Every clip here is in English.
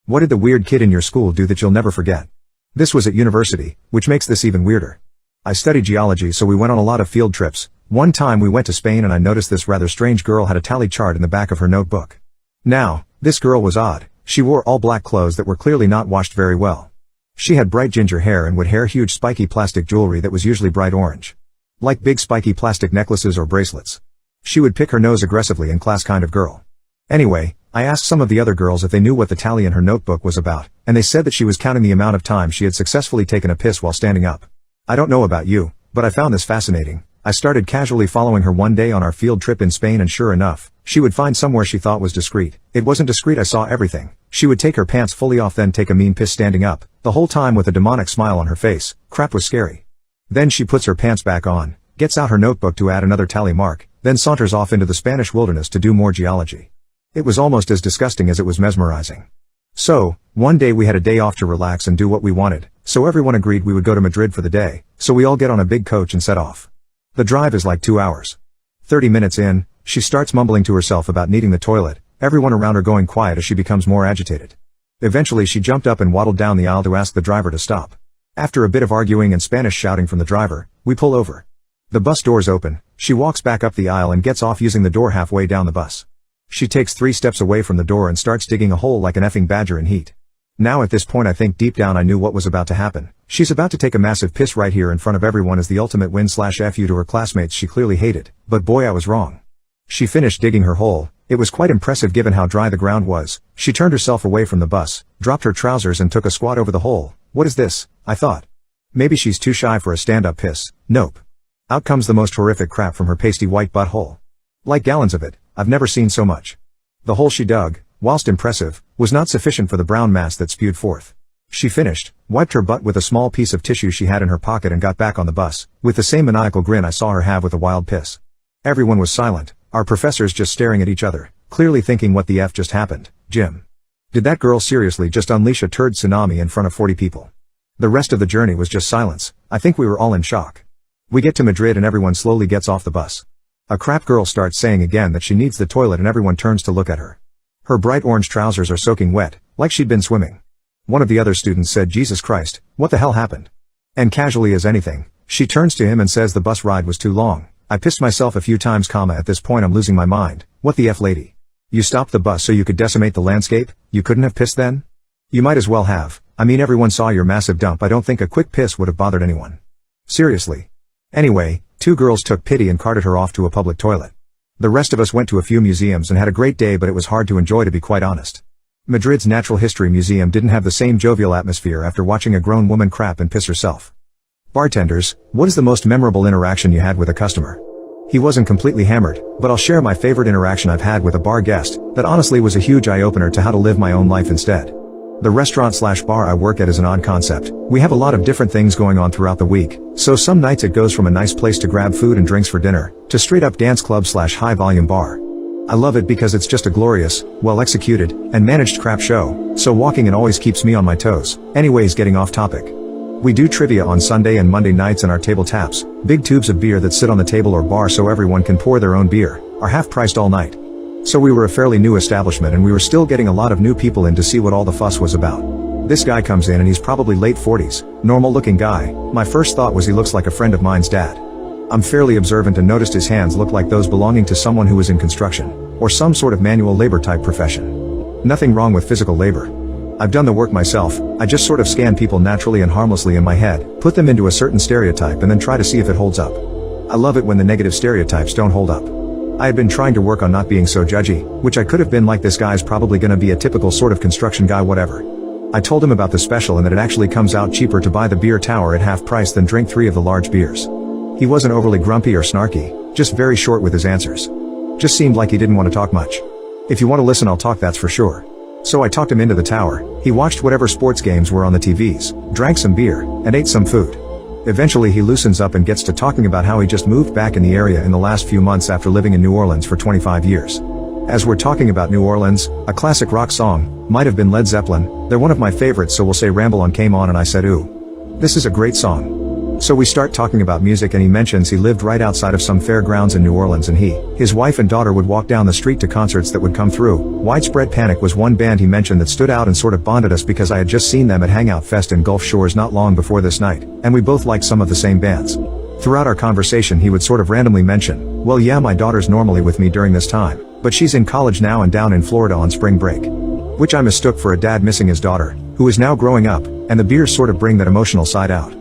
What did the weird kid in your school do that you'll never forget? This was at university, which makes this even weirder. I studied geology, so we went on a lot of field trips. One time we went to Spain and I noticed this rather strange girl had a tally chart in the back of her notebook. Now, this girl was odd. She wore all black clothes that were clearly not washed very well. She had bright ginger hair and would wear huge spiky plastic jewelry that was usually bright orange. Like big spiky plastic necklaces or bracelets. She would pick her nose aggressively in class, kind of girl. Anyway, I asked some of the other girls if they knew what the tally in her notebook was about, and they said that she was counting the amount of time she had successfully taken a piss while standing up. I don't know about you, but I found this fascinating. I started casually following her one day on our field trip in Spain, and sure enough, she would find somewhere she thought was discreet. It wasn't discreet, I saw everything. She would take her pants fully off, then take a mean piss standing up, the whole time with a demonic smile on her face. Crap was scary. Then she puts her pants back on, gets out her notebook to add another tally mark, then saunters off into the Spanish wilderness to do more geology. It was almost as disgusting as it was mesmerizing. So, one day we had a day off to relax and do what we wanted, so everyone agreed we would go to Madrid for the day, so we all get on a big coach and set off. The drive is like 2 hours. 30 minutes in, she starts mumbling to herself about needing the toilet, everyone around her going quiet as she becomes more agitated. Eventually she jumped up and waddled down the aisle to ask the driver to stop. After a bit of arguing and Spanish shouting from the driver, we pull over. The bus doors open, she walks back up the aisle and gets off using the door halfway down the bus. She takes 3 steps away from the door and starts digging a hole like an effing badger in heat. Now at this point I think deep down I knew what was about to happen. She's about to take a massive piss right here in front of everyone as the ultimate win/fu to her classmates she clearly hated, but boy I was wrong. She finished digging her hole. It was quite impressive given how dry the ground was. She turned herself away from the bus, dropped her trousers and took a squat over the hole. What is this? I thought. Maybe she's too shy for a stand-up piss. Nope. Out comes the most horrific crap from her pasty white butthole. Like gallons of it. I've never seen so much. The hole she dug, whilst impressive, was not sufficient for the brown mass that spewed forth. She finished, wiped her butt with a small piece of tissue she had in her pocket and got back on the bus, with the same maniacal grin I saw her have with a wild piss. Everyone was silent, our professors just staring at each other, clearly thinking what the F just happened. Jim. Did that girl seriously just unleash a turd tsunami in front of 40 people? The rest of the journey was just silence. I think we were all in shock. We get to Madrid and everyone slowly gets off the bus. A crap girl starts saying again that she needs the toilet and everyone turns to look at her. Her bright orange trousers are soaking wet, like she'd been swimming. One of the other students said, Jesus Christ, what the hell happened? And casually as anything, she turns to him and says the bus ride was too long. I pissed myself a few times, at this point I'm losing my mind. What the F, lady? You stopped the bus so you could decimate the landscape? You couldn't have pissed then? You might as well have. I mean, everyone saw your massive dump. I don't think a quick piss would have bothered anyone. Seriously. Anyway, 2 girls took pity and carted her off to a public toilet. The rest of us went to a few museums and had a great day, but it was hard to enjoy, to be quite honest. Madrid's Natural History Museum didn't have the same jovial atmosphere after watching a grown woman crap and piss herself. Bartenders, what is the most memorable interaction you had with a customer? He wasn't completely hammered, but I'll share my favorite interaction I've had with a bar guest that honestly was a huge eye-opener to how to live my own life instead. The restaurant/bar I work at is an odd concept. We have a lot of different things going on throughout the week, so some nights it goes from a nice place to grab food and drinks for dinner, to straight up dance club/high volume bar. I love it because it's just a glorious, well executed, and managed crap show, so walking it always keeps me on my toes. Anyways, getting off topic. We do trivia on Sunday and Monday nights, and our table taps, big tubes of beer that sit on the table or bar so everyone can pour their own beer, are half priced all night. So we were a fairly new establishment and we were still getting a lot of new people in to see what all the fuss was about. This guy comes in and he's probably late 40s, normal looking guy. My first thought was he looks like a friend of mine's dad. I'm fairly observant and noticed his hands look like those belonging to someone who was in construction, or some sort of manual labor type profession. Nothing wrong with physical labor. I've done the work myself. I just sort of scan people naturally and harmlessly in my head, put them into a certain stereotype and then try to see if it holds up. I love it when the negative stereotypes don't hold up. I had been trying to work on not being so judgy, which I could have been, like, this guy's probably gonna be a typical sort of construction guy, whatever. I told him about the special and that it actually comes out cheaper to buy the beer tower at half price than drink 3 of the large beers. He wasn't overly grumpy or snarky, just very short with his answers. Just seemed like he didn't want to talk much. If you want to listen, I'll talk, that's for sure. So I talked him into the tower. He watched whatever sports games were on the TVs, drank some beer, and ate some food. Eventually he loosens up and gets to talking about how he just moved back in the area in the last few months after living in New Orleans for 25 years. As we're talking about New Orleans, a classic rock song, might have been Led Zeppelin, they're one of my favorites, so we'll say Ramble On came on and I said, ooh. This is a great song. So we start talking about music and he mentions he lived right outside of some fairgrounds in New Orleans and his wife and daughter would walk down the street to concerts that would come through. Widespread Panic was one band he mentioned that stood out and sort of bonded us because I had just seen them at Hangout Fest in Gulf Shores not long before this night, and we both liked some of the same bands. Throughout our conversation he would sort of randomly mention, well yeah, my daughter's normally with me during this time, but she's in college now and down in Florida on spring break. Which I mistook for a dad missing his daughter, who is now growing up, and the beers sort of bring that emotional side out.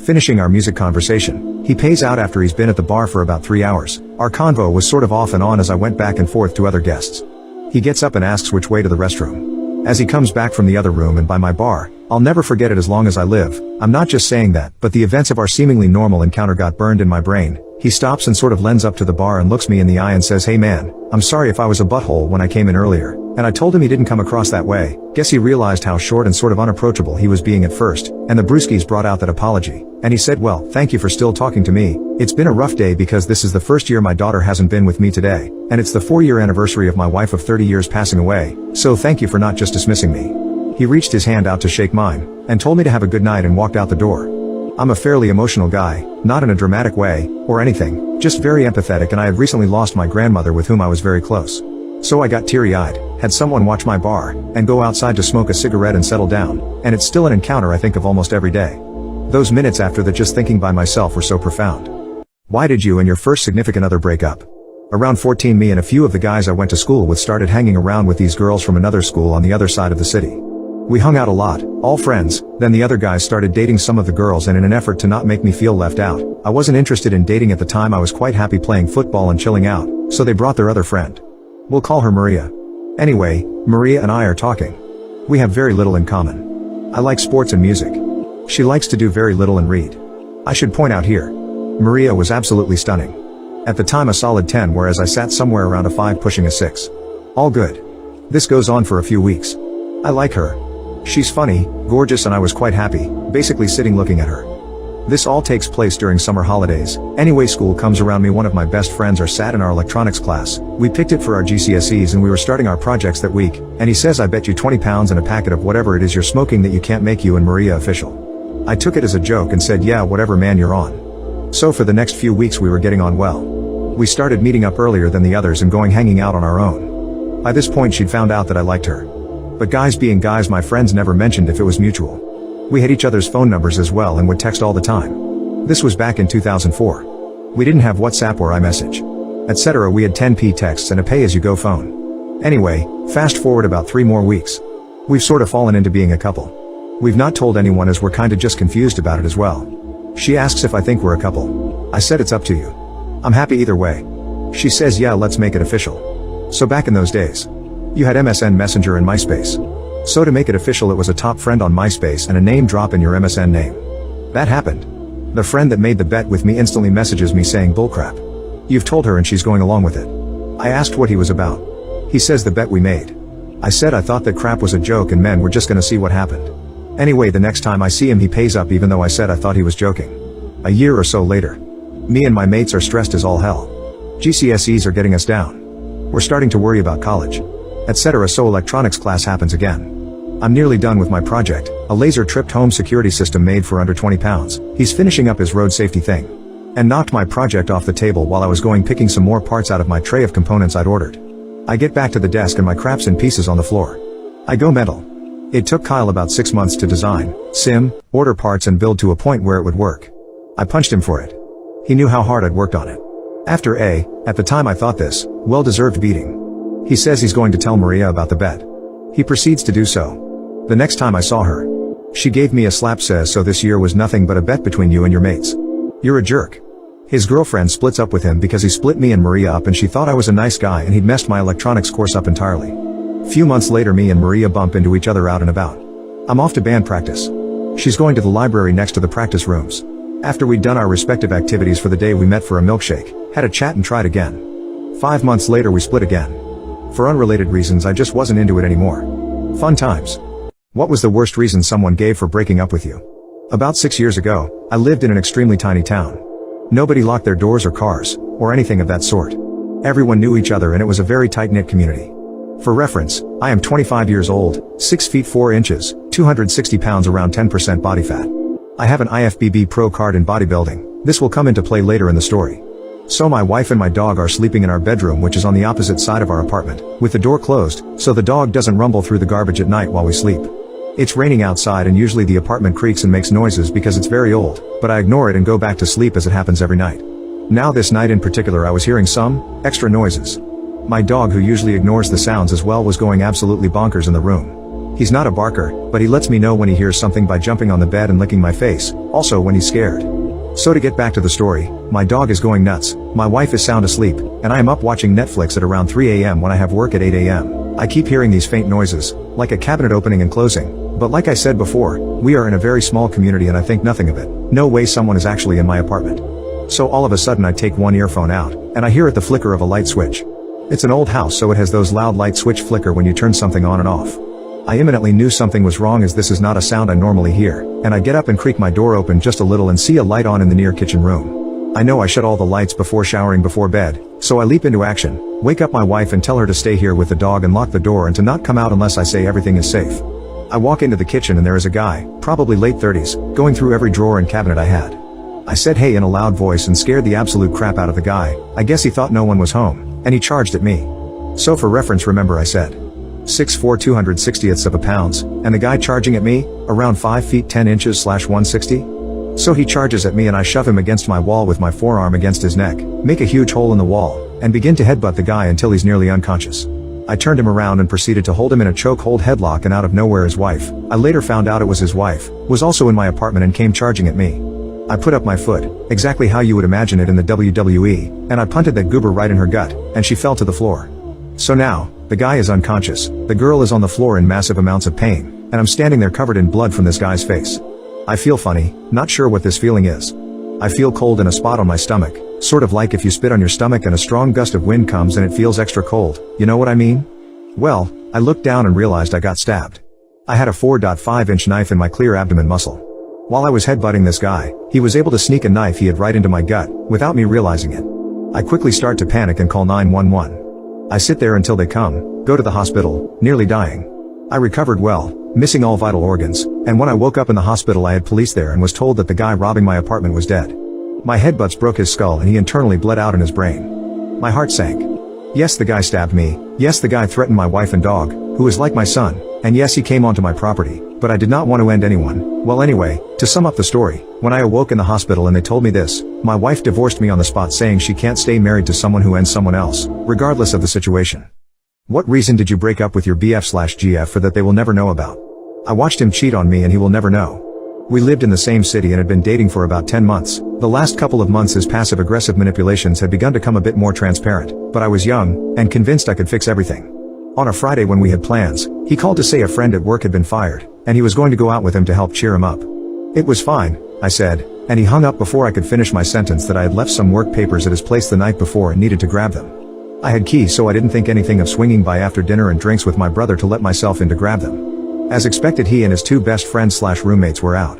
Finishing our music conversation, he pays out after he's been at the bar for about 3 hours. Our convo was sort of off and on as I went back and forth to other guests. He gets up and asks which way to the restroom. As he comes back from the other room and by my bar, I'll never forget it as long as I live. I'm not just saying that, but the events of our seemingly normal encounter got burned in my brain. He stops and sort of lends up to the bar and looks me in the eye and says, hey man, I'm sorry if I was a butthole when I came in earlier. And I told him he didn't come across that way. Guess he realized how short and sort of unapproachable he was being at first, and the brewskis brought out that apology. And he said, well, thank you for still talking to me. It's been a rough day because this is the first year my daughter hasn't been with me today, and it's the 4-year anniversary of my wife of 30 years passing away, so thank you for not just dismissing me. He reached his hand out to shake mine, and told me to have a good night and walked out the door. I'm a fairly emotional guy, not in a dramatic way, or anything, just very empathetic, and I had recently lost my grandmother with whom I was very close. So I got teary-eyed, had someone watch my bar, and go outside to smoke a cigarette and settle down, and it's still an encounter I think of almost every day. Those minutes after that just thinking by myself were so profound. Why did you and your first significant other break up? Around 14 me and a few of the guys I went to school with started hanging around with these girls from another school on the other side of the city. We hung out a lot, all friends, then the other guys started dating some of the girls, and in an effort to not make me feel left out, I wasn't interested in dating at the time. I was quite happy playing football and chilling out, so they brought their other friend. We'll call her Maria. Anyway, Maria and I are talking. We have very little in common. I like sports and music. She likes to do very little and read. I should point out here, Maria was absolutely stunning. At the time a solid 10, whereas I sat somewhere around a 5 pushing a 6. All good. This goes on for a few weeks. I like her. She's funny, gorgeous, and I was quite happy, basically sitting looking at her. This all takes place during summer holidays. Anyway, school comes around. Me, one of my best friends are sat in our electronics class. We picked it for our GCSEs and we were starting our projects that week, and he says, I bet you 20 pounds and a packet of whatever it is you're smoking that you can't make you and Maria official. I took it as a joke and said, yeah, whatever man, you're on. So for the next few weeks we were getting on well. We started meeting up earlier than the others and going hanging out on our own. By this point she'd found out that I liked her. But guys being guys, my friends never mentioned if it was mutual. We had each other's phone numbers as well and would text all the time. This was back in 2004. We didn't have WhatsApp or iMessage, etc. We had 10p texts and a pay-as-you-go phone. Anyway, fast forward about 3 more weeks. We've sort of fallen into being a couple. We've not told anyone as we're kinda just confused about it as well. She asks if I think we're a couple. I said it's up to you. I'm happy either way. She says yeah, let's make it official. So back in those days, you had MSN Messenger and MySpace. So to make it official, it was a top friend on MySpace and a name drop in your MSN name. That happened. The friend that made the bet with me instantly messages me saying bullcrap. You've told her and she's going along with it. I asked what he was about. He says the bet we made. I said I thought that crap was a joke and men were just gonna see what happened. Anyway, the next time I see him he pays up even though I said I thought he was joking. A year or so later, me and my mates are stressed as all hell. GCSEs are getting us down. We're starting to worry about college, etc. So electronics class happens again. I'm nearly done with my project, a laser-tripped home security system made for under 20 pounds. He's finishing up his road safety thing. And knocked my project off the table while I was going picking some more parts out of my tray of components I'd ordered. I get back to the desk and my crap's in pieces on the floor. I go mental. It took Kyle about 6 months to design, sim, order parts and build to a point where it would work. I punched him for it. He knew how hard I'd worked on it. After at the time I thought this, well-deserved beating. He says he's going to tell Maria about the bet. He proceeds to do so. The next time I saw her, she gave me a slap, says so this year was nothing but a bet between you and your mates. You're a jerk. His girlfriend splits up with him because he split me and Maria up and she thought I was a nice guy and he'd messed my electronics course up entirely. Few months later me and Maria bump into each other out and about. I'm off to band practice. She's going to the library next to the practice rooms. After we'd done our respective activities for the day we met for a milkshake, had a chat and tried again. 5 months later we split again. For unrelated reasons, I just wasn't into it anymore. Fun times. What was the worst reason someone gave for breaking up with you? About 6 years ago, I lived in an extremely tiny town. Nobody locked their doors or cars, or anything of that sort. Everyone knew each other and it was a very tight-knit community. For reference, I am 25 years old, 6 feet 4 inches, 260 pounds, around 10% body fat. I have an IFBB Pro card in bodybuilding. This will come into play later in the story. So my wife and my dog are sleeping in our bedroom, which is on the opposite side of our apartment, with the door closed, so the dog doesn't rumble through the garbage at night while we sleep. It's raining outside and usually the apartment creaks and makes noises because it's very old, but I ignore it and go back to sleep as it happens every night. Now this night in particular I was hearing some extra noises. My dog, who usually ignores the sounds as well, was going absolutely bonkers in the room. He's not a barker, but he lets me know when he hears something by jumping on the bed and licking my face, also when he's scared. So to get back to the story, my dog is going nuts, my wife is sound asleep, and I am up watching Netflix at around 3 a.m. when I have work at 8 a.m. I keep hearing these faint noises, like a cabinet opening and closing, but like I said before, we are in a very small community and I think nothing of it. No way someone is actually in my apartment. So all of a sudden I take one earphone out, and I hear the flicker of a light switch. It's an old house, so it has those loud light switch flicker when you turn something on and off. I imminently knew something was wrong, as this is not a sound I normally hear, and I get up and creak my door open just a little and see a light on in the near kitchen room. I know I shut all the lights before showering before bed, so I leap into action, wake up my wife and tell her to stay here with the dog and lock the door and to not come out unless I say everything is safe. I walk into the kitchen and there is a guy, probably late 30s, going through every drawer and cabinet I had. I said hey in a loud voice and scared the absolute crap out of the guy. I guess he thought no one was home, and he charged at me. So for reference, remember I said 6'4" 260ths of a pounds, and the guy charging at me, around 5 feet 10 inches / 160? So he charges at me and I shove him against my wall with my forearm against his neck, make a huge hole in the wall, and begin to headbutt the guy until he's nearly unconscious. I turned him around and proceeded to hold him in a chokehold headlock, and out of nowhere his wife, I later found out it was his wife, was also in my apartment and came charging at me. I put up my foot, exactly how you would imagine it in the WWE, and I punted that goober right in her gut, and she fell to the floor. So now, the guy is unconscious, the girl is on the floor in massive amounts of pain, and I'm standing there covered in blood from this guy's face. I feel funny, not sure what this feeling is. I feel cold in a spot on my stomach, sort of like if you spit on your stomach and a strong gust of wind comes and it feels extra cold, you know what I mean? Well, I looked down and realized I got stabbed. I had a 4.5-inch knife in my clear abdomen muscle. While I was headbutting this guy, he was able to sneak a knife he had right into my gut, without me realizing it. I quickly start to panic and call 911. I sit there until they come, go to the hospital, nearly dying. I recovered well, missing all vital organs, and when I woke up in the hospital I had police there and was told that the guy robbing my apartment was dead. My headbutts broke his skull and he internally bled out in his brain. My heart sank. Yes, the guy stabbed me, yes, the guy threatened my wife and dog, who is like my son, and yes, he came onto my property, but I did not want to end anyone. Well anyway, to sum up the story, when I awoke in the hospital and they told me this, my wife divorced me on the spot, saying she can't stay married to someone who ends someone else, regardless of the situation. What reason did you break up with your BF/GF for that they will never know about? I watched him cheat on me and he will never know. We lived in the same city and had been dating for about 10 months. The last couple of months his passive-aggressive manipulations had begun to come a bit more transparent, but I was young, and convinced I could fix everything. On a Friday when we had plans, he called to say a friend at work had been fired, and he was going to go out with him to help cheer him up. It was fine, I said, and he hung up before I could finish my sentence that I had left some work papers at his place the night before and needed to grab them. I had keys, so I didn't think anything of swinging by after dinner and drinks with my brother to let myself in to grab them. As expected, he and his two best friends/roommates were out.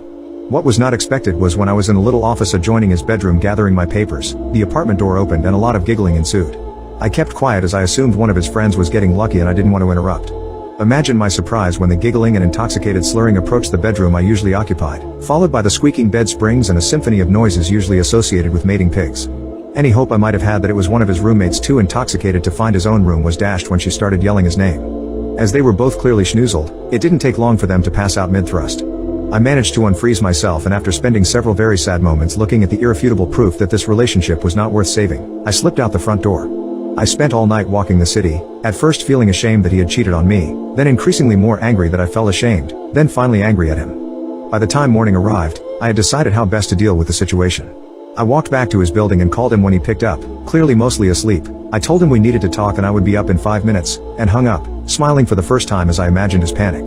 What was not expected was when I was in a little office adjoining his bedroom gathering my papers, the apartment door opened and a lot of giggling ensued. I kept quiet as I assumed one of his friends was getting lucky and I didn't want to interrupt. Imagine my surprise when the giggling and intoxicated slurring approached the bedroom I usually occupied, followed by the squeaking bed springs and a symphony of noises usually associated with mating pigs. Any hope I might have had that it was one of his roommates too intoxicated to find his own room was dashed when she started yelling his name. As they were both clearly schnoozled, it didn't take long for them to pass out mid-thrust. I managed to unfreeze myself, and after spending several very sad moments looking at the irrefutable proof that this relationship was not worth saving, I slipped out the front door. I spent all night walking the city, at first feeling ashamed that he had cheated on me, then increasingly more angry that I felt ashamed, then finally angry at him. By the time morning arrived, I had decided how best to deal with the situation. I walked back to his building and called him when he picked up, clearly mostly asleep. I told him we needed to talk and I would be up in 5 minutes, and hung up, smiling for the first time as I imagined his panic.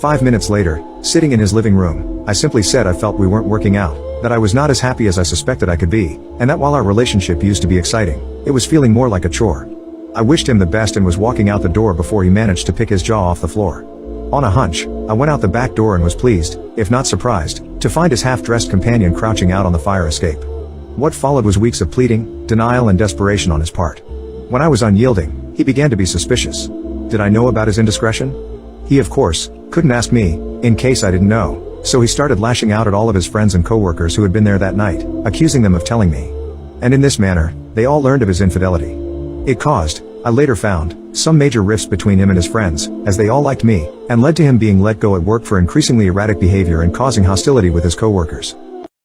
5 minutes later, sitting in his living room, I simply said I felt we weren't working out, that I was not as happy as I suspected I could be, and that while our relationship used to be exciting, it was feeling more like a chore. I wished him the best and was walking out the door before he managed to pick his jaw off the floor. On a hunch, I went out the back door and was pleased, if not surprised, to find his half-dressed companion crouching out on the fire escape. What followed was weeks of pleading, denial and desperation on his part. When I was unyielding, he began to be suspicious. Did I know about his indiscretion? He of course couldn't ask me, in case I didn't know, So he started lashing out at all of his friends and coworkers who had been there that night, accusing them of telling me. And in this manner, they all learned of his infidelity. It caused, I later found, some major rifts between him and his friends, as they all liked me, and led to him being let go at work for increasingly erratic behavior and causing hostility with his coworkers.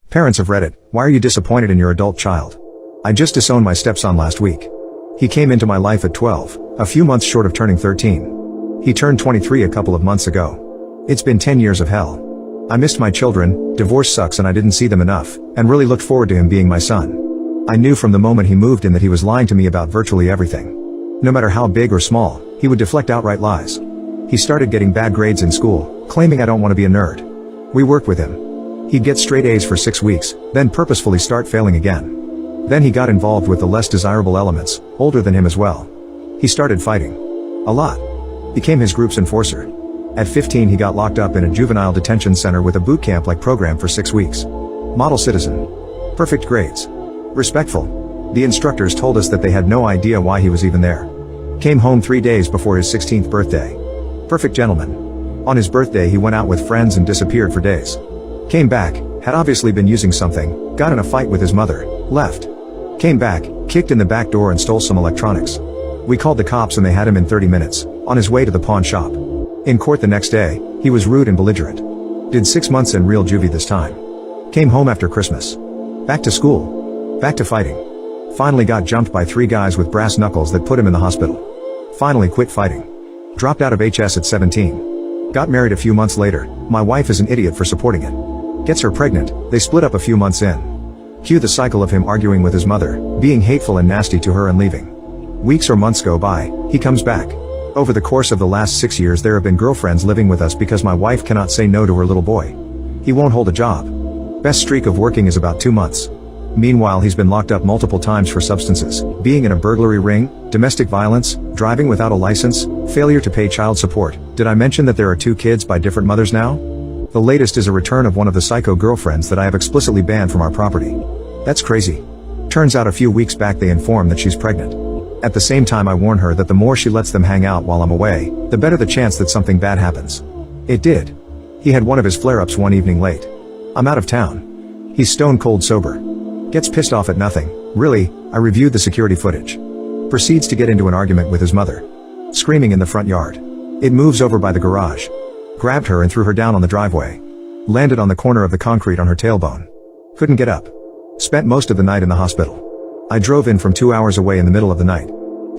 Parents of Reddit, why are you disappointed in your adult child? I just disowned my stepson last week. He came into my life at 12, a few months short of turning 13. He turned 23 a couple of months ago. It's been 10 years of hell. I missed my children, divorce sucks and I didn't see them enough, and really looked forward to him being my son. I knew from the moment he moved in that he was lying to me about virtually everything. No matter how big or small, he would deflect outright lies. He started getting bad grades in school, claiming I don't want to be a nerd. We worked with him. He'd get straight A's for 6 weeks, then purposefully start failing again. Then he got involved with the less desirable elements, older than him as well. He started fighting. A lot. Became his group's enforcer. At 15 he got locked up in a juvenile detention center with a boot camp-like program for 6 weeks. Model citizen. Perfect grades. Respectful. The instructors told us that they had no idea why he was even there. Came home 3 days before his 16th birthday. Perfect gentleman. On his birthday he went out with friends and disappeared for days. Came back, had obviously been using something, got in a fight with his mother, left. Came back, kicked in the back door and stole some electronics. We called the cops and they had him in 30 minutes, on his way to the pawn shop. In court the next day, he was rude and belligerent. Did 6 months in real juvie this time. Came home after Christmas. Back to school. Back to fighting. Finally got jumped by 3 guys with brass knuckles that put him in the hospital. Finally quit fighting. Dropped out of HS at 17. Got married a few months later, my wife is an idiot for supporting it. Gets her pregnant, they split up a few months in. Cue the cycle of him arguing with his mother, being hateful and nasty to her and leaving. Weeks or months go by, he comes back. Over the course of the last 6 years there have been girlfriends living with us because my wife cannot say no to her little boy. He won't hold a job. Best streak of working is about 2 months. Meanwhile he's been locked up multiple times for substances, being in a burglary ring, domestic violence, driving without a license, failure to pay child support. Did I mention that there are 2 kids by different mothers now? The latest is a return of one of the psycho girlfriends that I have explicitly banned from our property. That's crazy. Turns out a few weeks back they informed that she's pregnant. At the same time I warn her that the more she lets them hang out while I'm away, the better the chance that something bad happens. It did. He had one of his flare-ups one evening late. I'm out of town. He's stone cold sober. Gets pissed off at nothing. Really, I reviewed the security footage. Proceeds to get into an argument with his mother. Screaming in the front yard. It moves over by the garage. Grabbed her and threw her down on the driveway. Landed on the corner of the concrete on her tailbone. Couldn't get up. Spent most of the night in the hospital. I drove in from 2 hours away in the middle of the night.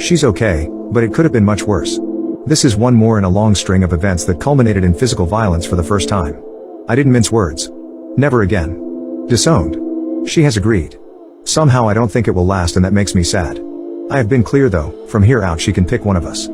She's okay, but it could have been much worse. This is one more in a long string of events that culminated in physical violence for the first time. I didn't mince words. Never again. Disowned. She has agreed. Somehow I don't think it will last and that makes me sad. I have been clear though, from here out she can pick one of us.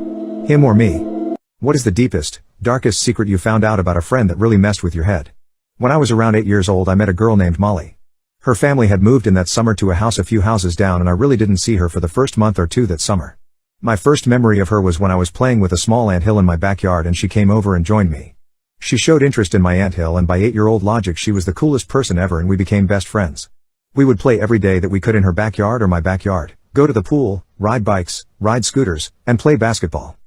Him or me. What is the deepest, darkest secret you found out about a friend that really messed with your head? When I was around 8 years old I met a girl named Molly. Her family had moved in that summer to a house a few houses down and I really didn't see her for the first month or 2 that summer. My first memory of her was when I was playing with a small anthill in my backyard and she came over and joined me. She showed interest in my anthill and by 8-year-old logic she was the coolest person ever and we became best friends. We would play every day that we could in her backyard or my backyard, go to the pool, ride bikes, ride scooters, and play basketball.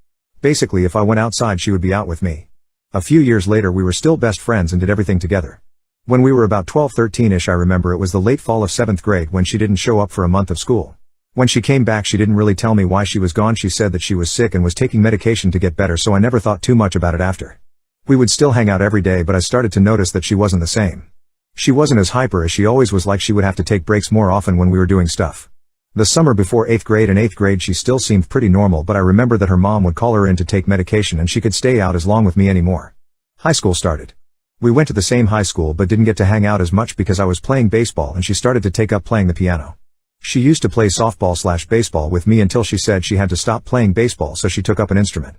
Basically if I went outside she would be out with me. A few years later we were still best friends and did everything together. When we were about 12-13ish I remember it was the late fall of 7th grade when she didn't show up for a month of school. When she came back she didn't really tell me why she was gone. She said that she was sick and was taking medication to get better, so I never thought too much about it after. We would still hang out every day but I started to notice that she wasn't the same. She wasn't as hyper as she always was, like she would have to take breaks more often when we were doing stuff. The summer before 8th grade and 8th grade she still seemed pretty normal, but I remember that her mom would call her in to take medication and she could stay out as long with me anymore. High school started. We went to the same high school but didn't get to hang out as much because I was playing baseball and she started to take up playing the piano. She used to play softball/baseball with me until she said she had to stop playing baseball so she took up an instrument.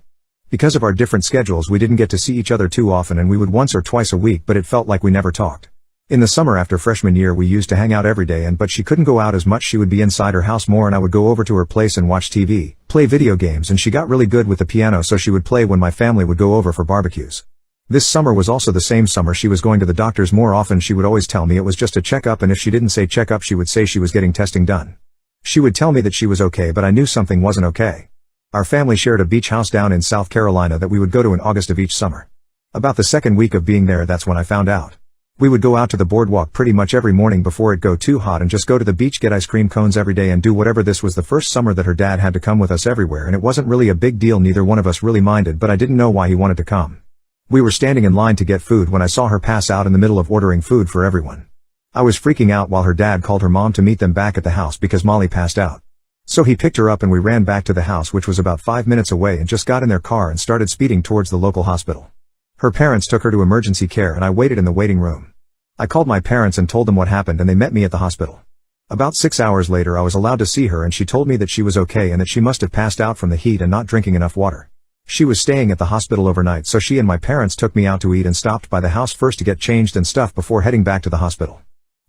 Because of our different schedules we didn't get to see each other too often and we would once or twice a week, but it felt like we never talked. In the summer after freshman year we used to hang out every day but she couldn't go out as much. She would be inside her house more and I would go over to her place and watch TV, play video games, and she got really good with the piano so she would play when my family would go over for barbecues. This summer was also the same summer she was going to the doctors more often. She would always tell me it was just a checkup, and if she didn't say checkup she would say she was getting testing done. She would tell me that she was okay but I knew something wasn't okay. Our family shared a beach house down in South Carolina that we would go to in August of each summer. About the second week of being there, that's when I found out. We would go out to the boardwalk pretty much every morning before it go too hot and just go to the beach, get ice cream cones every day and do whatever. This was the first summer that her dad had to come with us everywhere, and it wasn't really a big deal, neither one of us really minded, but I didn't know why he wanted to come. We were standing in line to get food when I saw her pass out in the middle of ordering food for everyone. I was freaking out while her dad called her mom to meet them back at the house because Molly passed out. So he picked her up and we ran back to the house, which was about 5 minutes away, and just got in their car and started speeding towards the local hospital. Her parents took her to emergency care and I waited in the waiting room. I called my parents and told them what happened and they met me at the hospital. About 6 hours later I was allowed to see her and she told me that she was okay and that she must have passed out from the heat and not drinking enough water. She was staying at the hospital overnight, so she and my parents took me out to eat and stopped by the house first to get changed and stuff before heading back to the hospital.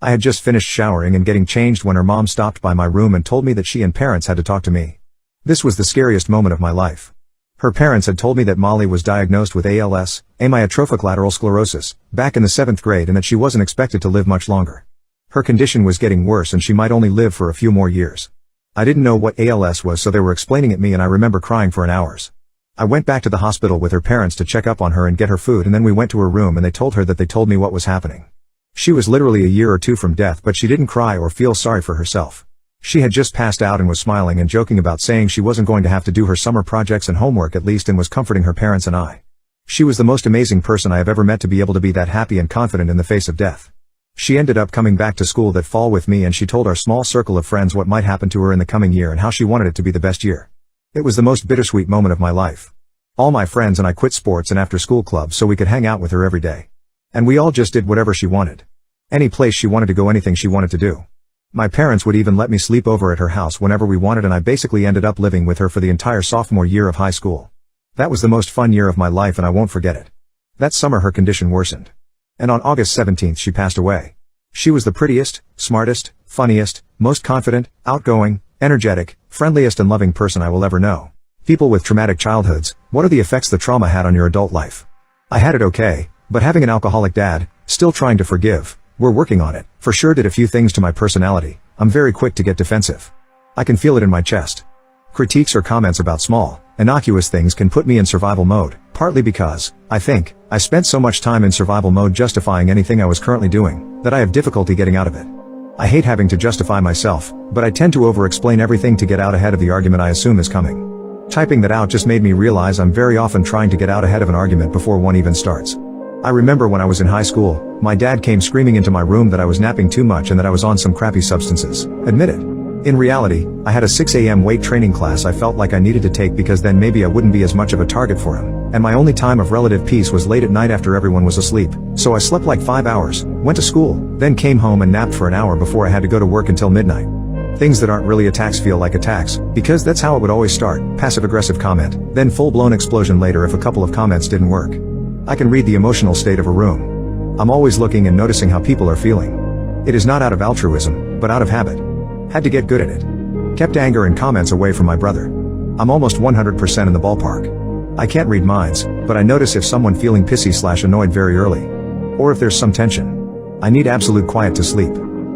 I had just finished showering and getting changed when her mom stopped by my room and told me that she and parents had to talk to me. This was the scariest moment of my life. Her parents had told me that Molly was diagnosed with ALS, amyotrophic lateral sclerosis, back in the 7th grade and that she wasn't expected to live much longer. Her condition was getting worse and she might only live for a few more years. I didn't know what ALS was, so they were explaining it to me and I remember crying for an hours. I went back to the hospital with her parents to check up on her and get her food, and then we went to her room and they told her that they told me what was happening. She was literally a year or two from death, but she didn't cry or feel sorry for herself. She had just passed out and was smiling and joking about saying she wasn't going to have to do her summer projects and homework at least, and was comforting her parents and I. She was the most amazing person I have ever met to be able to be that happy and confident in the face of death. She ended up coming back to school that fall with me and she told our small circle of friends what might happen to her in the coming year and how she wanted it to be the best year. It was the most bittersweet moment of my life. All my friends and I quit sports and after school clubs so we could hang out with her every day. And we all just did whatever she wanted. Any place she wanted to go, anything she wanted to do. My parents would even let me sleep over at her house whenever we wanted, and I basically ended up living with her for the entire sophomore year of high school. That was the most fun year of my life and I won't forget it. That summer her condition worsened. And on August 17th she passed away. She was the prettiest, smartest, funniest, most confident, outgoing, energetic, friendliest and loving person I will ever know. People with traumatic childhoods, what are the effects the trauma had on your adult life? I had it okay, but having an alcoholic dad, still trying to forgive, we're working on it, for sure did a few things to my personality. I'm very quick to get defensive. I can feel it in my chest. Critiques or comments about small, innocuous things can put me in survival mode, partly because, I think, I spent so much time in survival mode justifying anything I was currently doing, that I have difficulty getting out of it. I hate having to justify myself, but I tend to over-explain everything to get out ahead of the argument I assume is coming. Typing that out just made me realize I'm very often trying to get out ahead of an argument before one even starts. I remember when I was in high school, my dad came screaming into my room that I was napping too much and that I was on some crappy substances. Admit it. In reality, I had a 6 a.m. weight training class I felt like I needed to take because then maybe I wouldn't be as much of a target for him, and my only time of relative peace was late at night after everyone was asleep, so I slept like 5 hours, went to school, then came home and napped for an hour before I had to go to work until midnight. Things that aren't really attacks feel like attacks, because that's how it would always start, passive-aggressive comment, then full-blown explosion later if a couple of comments didn't work. I can read the emotional state of a room. I'm always looking and noticing how people are feeling. It is not out of altruism, but out of habit. Had to get good at it. Kept anger and comments away from my brother. I'm almost 100% in the ballpark. I can't read minds, but I notice if someone feeling pissy/annoyed very early. Or if there's some tension. I need absolute quiet to sleep.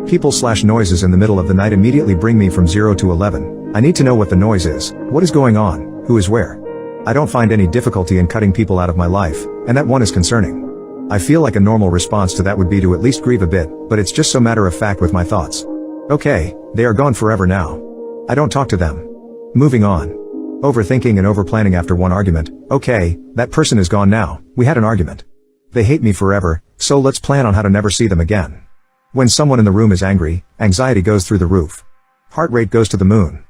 People/noises in the middle of the night immediately bring me from 0 to 11. I need to know what the noise is, what is going on, who is where. I don't find any difficulty in cutting people out of my life, and that one is concerning. I feel like a normal response to that would be to at least grieve a bit, but it's just so matter of fact with my thoughts. Okay, they are gone forever now. I don't talk to them. Moving on. Overthinking and overplanning after one argument. Okay, that person is gone now, we had an argument. They hate me forever, so let's plan on how to never see them again. When someone in the room is angry, anxiety goes through the roof. Heart rate goes to the moon.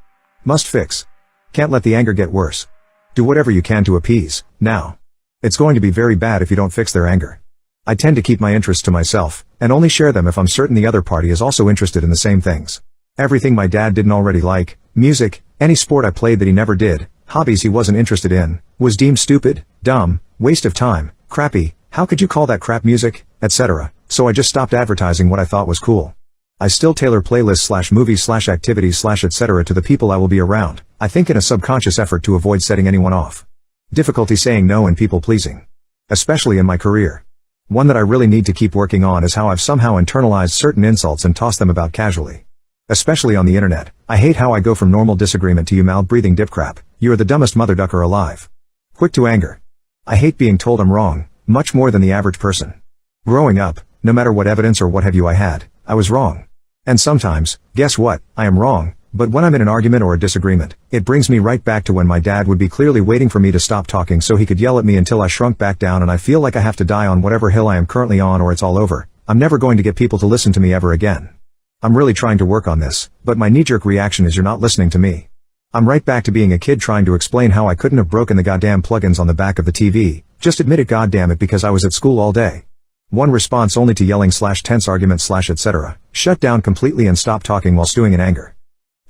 Must fix. Can't let the anger get worse. Do whatever you can to appease, now. It's going to be very bad if you don't fix their anger. I tend to keep my interests to myself, and only share them if I'm certain the other party is also interested in the same things. Everything my dad didn't already like, music, any sport I played that he never did, hobbies he wasn't interested in, was deemed stupid, dumb, waste of time, crappy, how could you call that crap music, etc., so I just stopped advertising what I thought was cool. I still tailor playlists/movies/activities/etc. to the people I will be around, I think in a subconscious effort to avoid setting anyone off. Difficulty saying no and people pleasing. Especially in my career. One that I really need to keep working on is how I've somehow internalized certain insults and tossed them about casually. Especially on the internet, I hate how I go from normal disagreement to you mouth-breathing dip crap, you're the dumbest mother ducker alive. Quick to anger. I hate being told I'm wrong, Much more than the average person. Growing up, no matter what evidence or what have you I had, I was wrong. And sometimes, guess what, I am wrong, but when I'm in an argument or a disagreement, it brings me right back to when my dad would be clearly waiting for me to stop talking so he could yell at me until I shrunk back down and I feel like I have to die on whatever hill I am currently on or it's all over. I'm never going to get people to listen to me ever again. I'm really trying to work on this, but my knee-jerk reaction is you're not listening to me. I'm right back to being a kid trying to explain how I couldn't have broken the goddamn plugins on the back of the TV, just admit it goddamn it because I was at school all day. One response only to yelling / tense argument / etc. Shut down completely and stop talking while stewing in anger.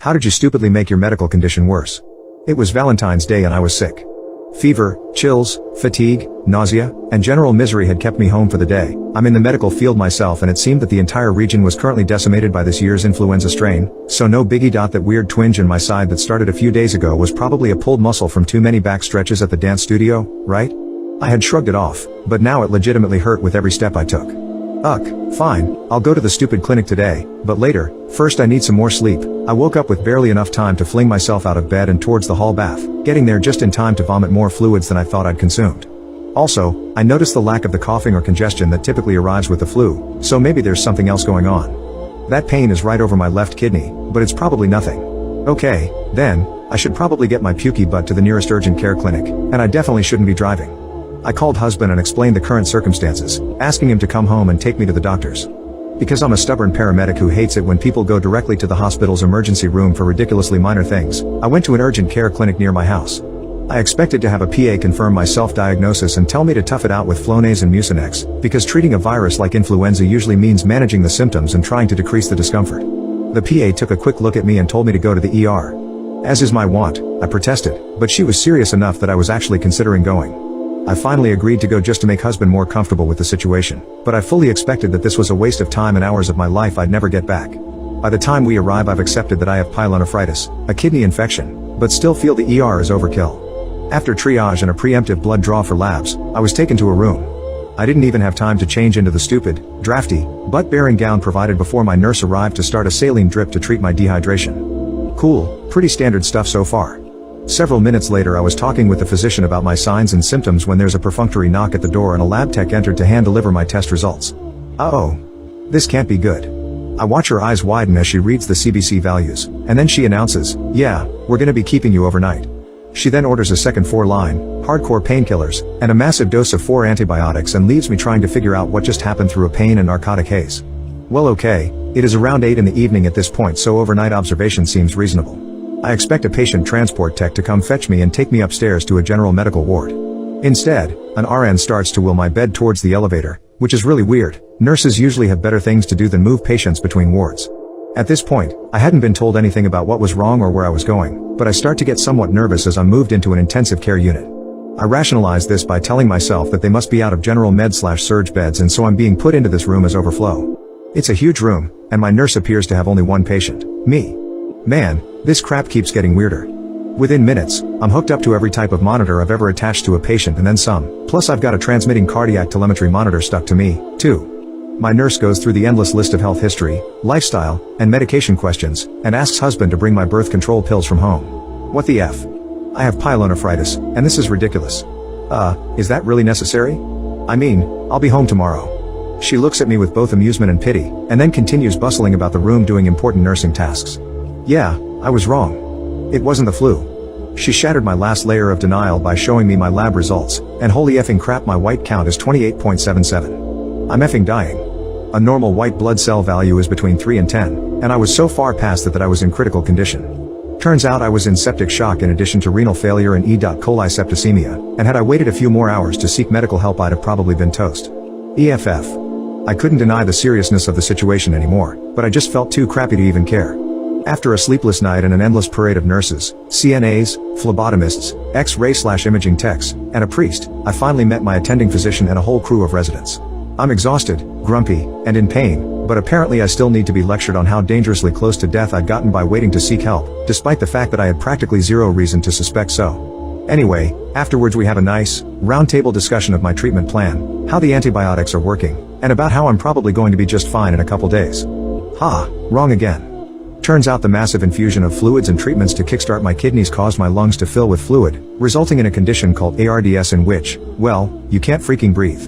How did you stupidly make your medical condition worse? It was Valentine's Day and I was sick. Fever, chills, fatigue, nausea, and general misery had kept me home for the day. I'm in the medical field myself and it seemed that the entire region was currently decimated by this year's influenza strain, so no biggie. That weird twinge in my side that started a few days ago was probably a pulled muscle from too many back stretches at the dance studio, right? I had shrugged it off, but now it legitimately hurt with every step I took. Ugh, fine, I'll go to the stupid clinic today, but later. First I need some more sleep. I woke up with barely enough time to fling myself out of bed and towards the hall bath, getting there just in time to vomit more fluids than I thought I'd consumed. Also, I noticed the lack of the coughing or congestion that typically arrives with the flu, so maybe there's something else going on. That pain is right over my left kidney, but it's probably nothing. Okay, then, I should probably get my pukey butt to the nearest urgent care clinic, and I definitely shouldn't be driving. I called husband and explained the current circumstances, asking him to come home and take me to the doctors. Because I'm a stubborn paramedic who hates it when people go directly to the hospital's emergency room for ridiculously minor things, I went to an urgent care clinic near my house. I expected to have a PA confirm my self-diagnosis and tell me to tough it out with Flonase and Mucinex, because treating a virus like influenza usually means managing the symptoms and trying to decrease the discomfort. The PA took a quick look at me and told me to go to the ER. As is my wont, I protested, but she was serious enough that I was actually considering going. I finally agreed to go just to make husband more comfortable with the situation, but I fully expected that this was a waste of time and hours of my life I'd never get back. By the time we arrive I've accepted that I have pyelonephritis, a kidney infection, but still feel the ER is overkill. After triage and a preemptive blood draw for labs, I was taken to a room. I didn't even have time to change into the stupid, drafty, butt-bearing gown provided before my nurse arrived to start a saline drip to treat my dehydration. Cool, pretty standard stuff so far. Several minutes later I was talking with the physician about my signs and symptoms when there's a perfunctory knock at the door and a lab tech entered to hand deliver my test results. Uh-oh. This can't be good. I watch her eyes widen as she reads the CBC values, and then she announces, "Yeah, we're gonna be keeping you overnight." She then orders a second 4-line, hardcore painkillers, and a massive dose of 4 antibiotics and leaves me trying to figure out what just happened through a pain and narcotic haze. Well okay, it is around 8 in the evening at this point so overnight observation seems reasonable. I expect a patient transport tech to come fetch me and take me upstairs to a general medical ward. Instead, an RN starts to wheel my bed towards the elevator, which is really weird. Nurses usually have better things to do than move patients between wards. At this point, I hadn't been told anything about what was wrong or where I was going, but I start to get somewhat nervous as I'm moved into an intensive care unit. I rationalize this by telling myself that they must be out of general med/surge beds and so I'm being put into this room as overflow. It's a huge room, and my nurse appears to have only one patient, me. Man, this crap keeps getting weirder. Within minutes, I'm hooked up to every type of monitor I've ever attached to a patient and then some, plus I've got a transmitting cardiac telemetry monitor stuck to me, too. My nurse goes through the endless list of health history, lifestyle, and medication questions, and asks husband to bring my birth control pills from home. What the F? I have pyelonephritis, and this is ridiculous. Is that really necessary? I mean, I'll be home tomorrow. She looks at me with both amusement and pity, and then continues bustling about the room doing important nursing tasks. Yeah, I was wrong. It wasn't the flu. She shattered my last layer of denial by showing me my lab results, and holy effing crap my white count is 28.77. I'm effing dying. A normal white blood cell value is between 3 and 10, and I was so far past that I was in critical condition. Turns out I was in septic shock in addition to renal failure and E. coli septicemia, and had I waited a few more hours to seek medical help I'd have probably been toast. EFF. I couldn't deny the seriousness of the situation anymore, but I just felt too crappy to even care. After a sleepless night and an endless parade of nurses, CNAs, phlebotomists, X-ray/imaging techs, and a priest, I finally met my attending physician and a whole crew of residents. I'm exhausted, grumpy, and in pain, but apparently I still need to be lectured on how dangerously close to death I'd gotten by waiting to seek help, despite the fact that I had practically zero reason to suspect so. Anyway, afterwards we have a nice, roundtable discussion of my treatment plan, how the antibiotics are working, and about how I'm probably going to be just fine in a couple days. Ha, wrong again. Turns out the massive infusion of fluids and treatments to kickstart my kidneys caused my lungs to fill with fluid, resulting in a condition called ARDS in which, well, you can't freaking breathe.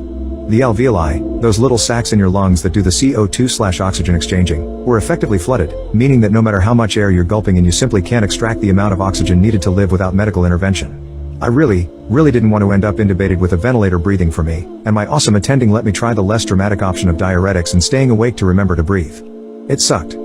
The alveoli, those little sacs in your lungs that do the CO2/oxygen exchanging, were effectively flooded, meaning that no matter how much air you're gulping in you simply can't extract the amount of oxygen needed to live without medical intervention. I really didn't want to end up intubated with a ventilator breathing for me, and my awesome attending let me try the less dramatic option of diuretics and staying awake to remember to breathe. It sucked.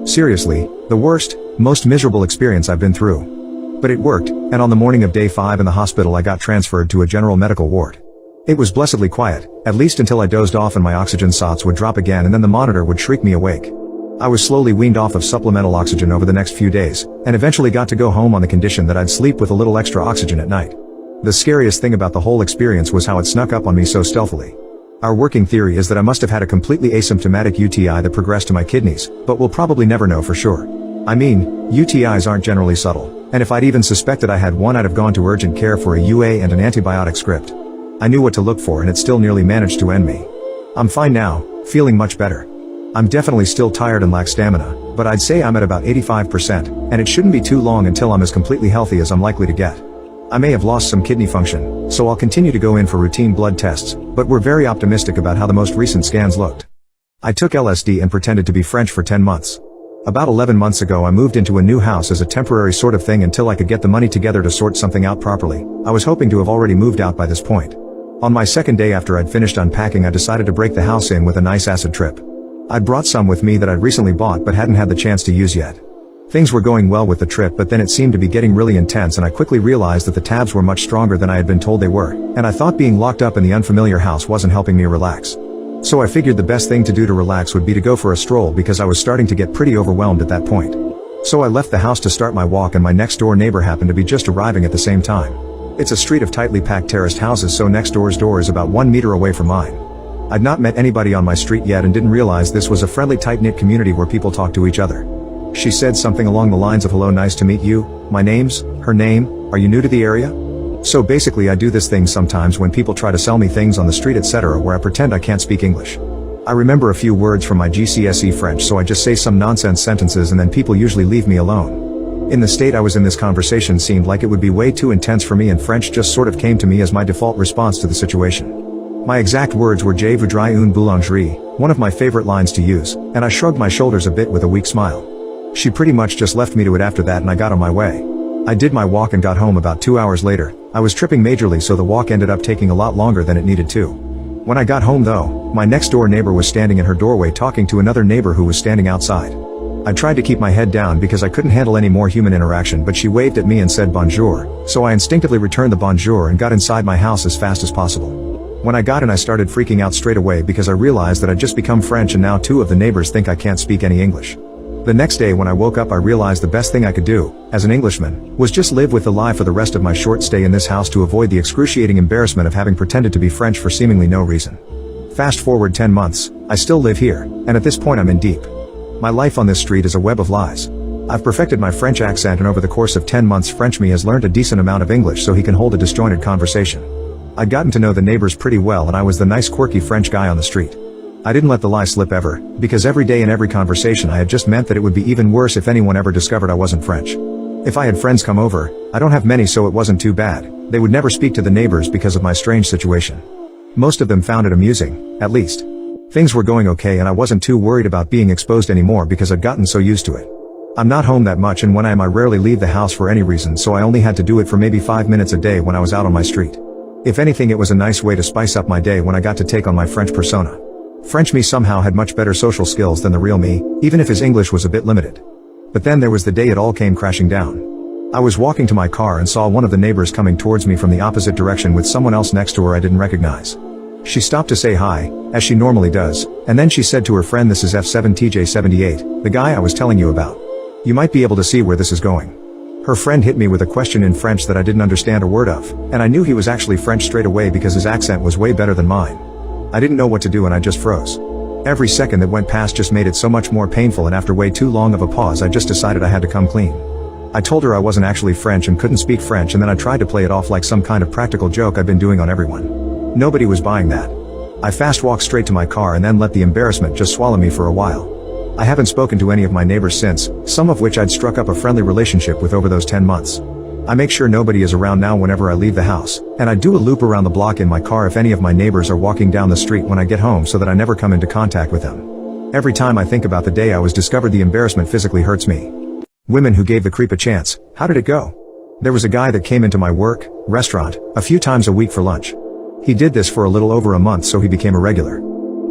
Seriously, the worst, most miserable experience I've been through. But it worked, and on the morning of day 5 in the hospital I got transferred to a general medical ward. It was blessedly quiet, at least until I dozed off and my oxygen shots would drop again and then the monitor would shriek me awake. I was slowly weaned off of supplemental oxygen over the next few days, and eventually got to go home on the condition that I'd sleep with a little extra oxygen at night. The scariest thing about the whole experience was how it snuck up on me so stealthily. Our working theory is that I must have had a completely asymptomatic UTI that progressed to my kidneys, but we'll probably never know for sure. I mean, UTIs aren't generally subtle, and if I'd even suspected I had one I'd have gone to urgent care for a UA and an antibiotic script. I knew what to look for and it still nearly managed to end me. I'm fine now, feeling much better. I'm definitely still tired and lack stamina, but I'd say I'm at about 85%, and it shouldn't be too long until I'm as completely healthy as I'm likely to get. I may have lost some kidney function, so I'll continue to go in for routine blood tests, but we're very optimistic about how the most recent scans looked. I took LSD and pretended to be French for 10 months. About 11 months ago I moved into a new house as a temporary sort of thing until I could get the money together to sort something out properly. I was hoping to have already moved out by this point. On my second day after I'd finished unpacking I decided to break the house in with a nice acid trip. I'd brought some with me that I'd recently bought but hadn't had the chance to use yet. Things were going well with the trip but then it seemed to be getting really intense and I quickly realized that the tabs were much stronger than I had been told they were, and I thought being locked up in the unfamiliar house wasn't helping me relax. So I figured the best thing to do to relax would be to go for a stroll because I was starting to get pretty overwhelmed at that point. So I left the house to start my walk and my next door neighbor happened to be just arriving at the same time. It's a street of tightly packed terraced houses so next door's door is about 1 meter away from mine. I'd not met anybody on my street yet and didn't realize this was a friendly tight-knit community where people talk to each other. She said something along the lines of hello, nice to meet you, my name's, her name, are you new to the area? So basically I do this thing sometimes when people try to sell me things on the street etc. where I pretend I can't speak English. I remember a few words from my GCSE French so I just say some nonsense sentences and then people usually leave me alone. In the state I was in this conversation seemed like it would be way too intense for me and French just sort of came to me as my default response to the situation. My exact words were Je voudrais une boulangerie, one of my favorite lines to use, and I shrugged my shoulders a bit with a weak smile. She pretty much just left me to it after that and I got on my way. I did my walk and got home about 2 hours later. I was tripping majorly so the walk ended up taking a lot longer than it needed to. When I got home though, my next door neighbor was standing in her doorway talking to another neighbor who was standing outside. I tried to keep my head down because I couldn't handle any more human interaction but she waved at me and said bonjour, so I instinctively returned the bonjour and got inside my house as fast as possible. When I got in I started freaking out straight away because I realized that I'd just become French and now 2 of the neighbors think I can't speak any English. The next day when I woke up I realized the best thing I could do, as an Englishman, was just live with the lie for the rest of my short stay in this house to avoid the excruciating embarrassment of having pretended to be French for seemingly no reason. Fast forward 10 months, I still live here, and at this point I'm in deep. My life on this street is a web of lies. I've perfected my French accent and over the course of 10 months French me has learned a decent amount of English so he can hold a disjointed conversation. I'd gotten to know the neighbors pretty well and I was the nice quirky French guy on the street. I didn't let the lie slip ever, because every day in every conversation I had just meant that it would be even worse if anyone ever discovered I wasn't French. If I had friends come over, I don't have many so it wasn't too bad, they would never speak to the neighbors because of my strange situation. Most of them found it amusing, at least. Things were going okay and I wasn't too worried about being exposed anymore because I'd gotten so used to it. I'm not home that much and when I am I rarely leave the house for any reason so I only had to do it for maybe 5 minutes a day when I was out on my street. If anything it was a nice way to spice up my day when I got to take on my French persona. French me somehow had much better social skills than the real me, even if his English was a bit limited. But then there was the day it all came crashing down. I was walking to my car and saw one of the neighbors coming towards me from the opposite direction with someone else next to her I didn't recognize. She stopped to say hi, as she normally does, and then she said to her friend this is F7TJ78, the guy I was telling you about. You might be able to see where this is going. Her friend hit me with a question in French that I didn't understand a word of, and I knew he was actually French straight away because his accent was way better than mine. I didn't know what to do and I just froze. Every second that went past just made it so much more painful and after way too long of a pause I just decided I had to come clean. I told her I wasn't actually French and couldn't speak French and then I tried to play it off like some kind of practical joke I'd been doing on everyone. Nobody was buying that. I fast walked straight to my car and then let the embarrassment just swallow me for a while. I haven't spoken to any of my neighbors since, some of which I'd struck up a friendly relationship with over those 10 months. I make sure nobody is around now whenever I leave the house, and I do a loop around the block in my car if any of my neighbors are walking down the street when I get home so that I never come into contact with them. Every time I think about the day I was discovered, the embarrassment physically hurts me. Women who gave the creep a chance, how did it go? There was a guy that came into my work restaurant a few times a week for lunch. He did this for a little over a month, so he became a regular.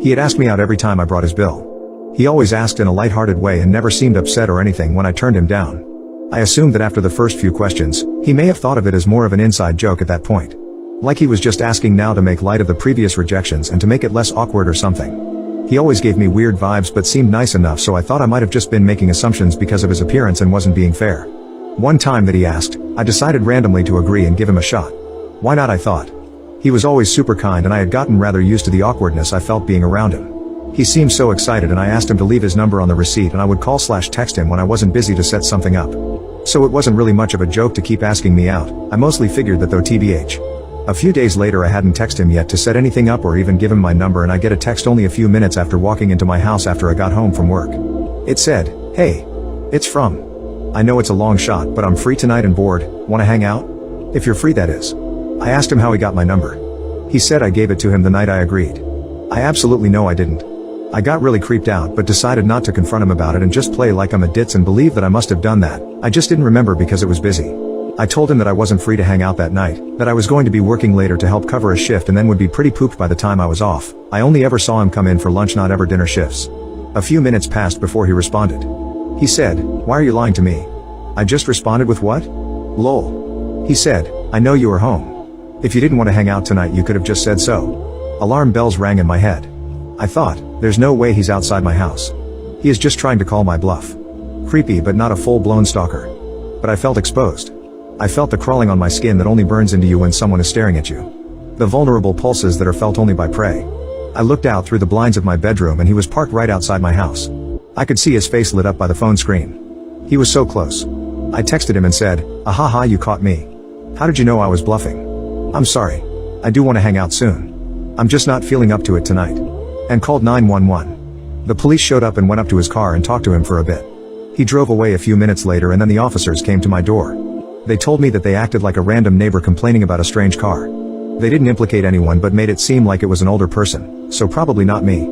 He had asked me out every time I brought his bill. He always asked in a lighthearted way and never seemed upset or anything when I turned him down. I assumed that after the first few questions, he may have thought of it as more of an inside joke at that point. Like he was just asking now to make light of the previous rejections and to make it less awkward or something. He always gave me weird vibes but seemed nice enough, so I thought I might have just been making assumptions because of his appearance and wasn't being fair. One time that he asked, I decided randomly to agree and give him a shot. Why not, I thought. He was always super kind and I had gotten rather used to the awkwardness I felt being around him. He seemed so excited and I asked him to leave his number on the receipt and I would call/text him when I wasn't busy to set something up. So it wasn't really much of a joke to keep asking me out. I mostly figured that though, tbh. A few days later I hadn't texted him yet to set anything up or even give him my number, and I get a text only a few minutes after walking into my house after I got home from work. It said, "Hey. It's from. I know it's a long shot, but I'm free tonight and bored. Wanna hang out? If you're free, that is." I asked him how he got my number. He said I gave it to him the night I agreed. I absolutely know I didn't. I got really creeped out but decided not to confront him about it and just play like I'm a ditz and believe that I must have done that. I just didn't remember because it was busy. I told him that I wasn't free to hang out that night, that I was going to be working later to help cover a shift and then would be pretty pooped by the time I was off. I only ever saw him come in for lunch, not ever dinner shifts. A few minutes passed before he responded. He said, "Why are you lying to me?" I just responded with, "What? Lol." He said, "I know you were home. If you didn't want to hang out tonight you could have just said so." Alarm bells rang in my head. I thought, there's no way he's outside my house. He is just trying to call my bluff. Creepy but not a full-blown stalker. But I felt exposed. I felt the crawling on my skin that only burns into you when someone is staring at you. The vulnerable pulses that are felt only by prey. I looked out through the blinds of my bedroom and he was parked right outside my house. I could see his face lit up by the phone screen. He was so close. I texted him and said, "Ahaha, you caught me. How did you know I was bluffing? I'm sorry. I do want to hang out soon. I'm just not feeling up to it tonight." And called 911. The police showed up and went up to his car and talked to him for a bit. He drove away a few minutes later and then the officers came to my door. They told me that they acted like a random neighbor complaining about a strange car. They didn't implicate anyone but made it seem like it was an older person, so probably not me.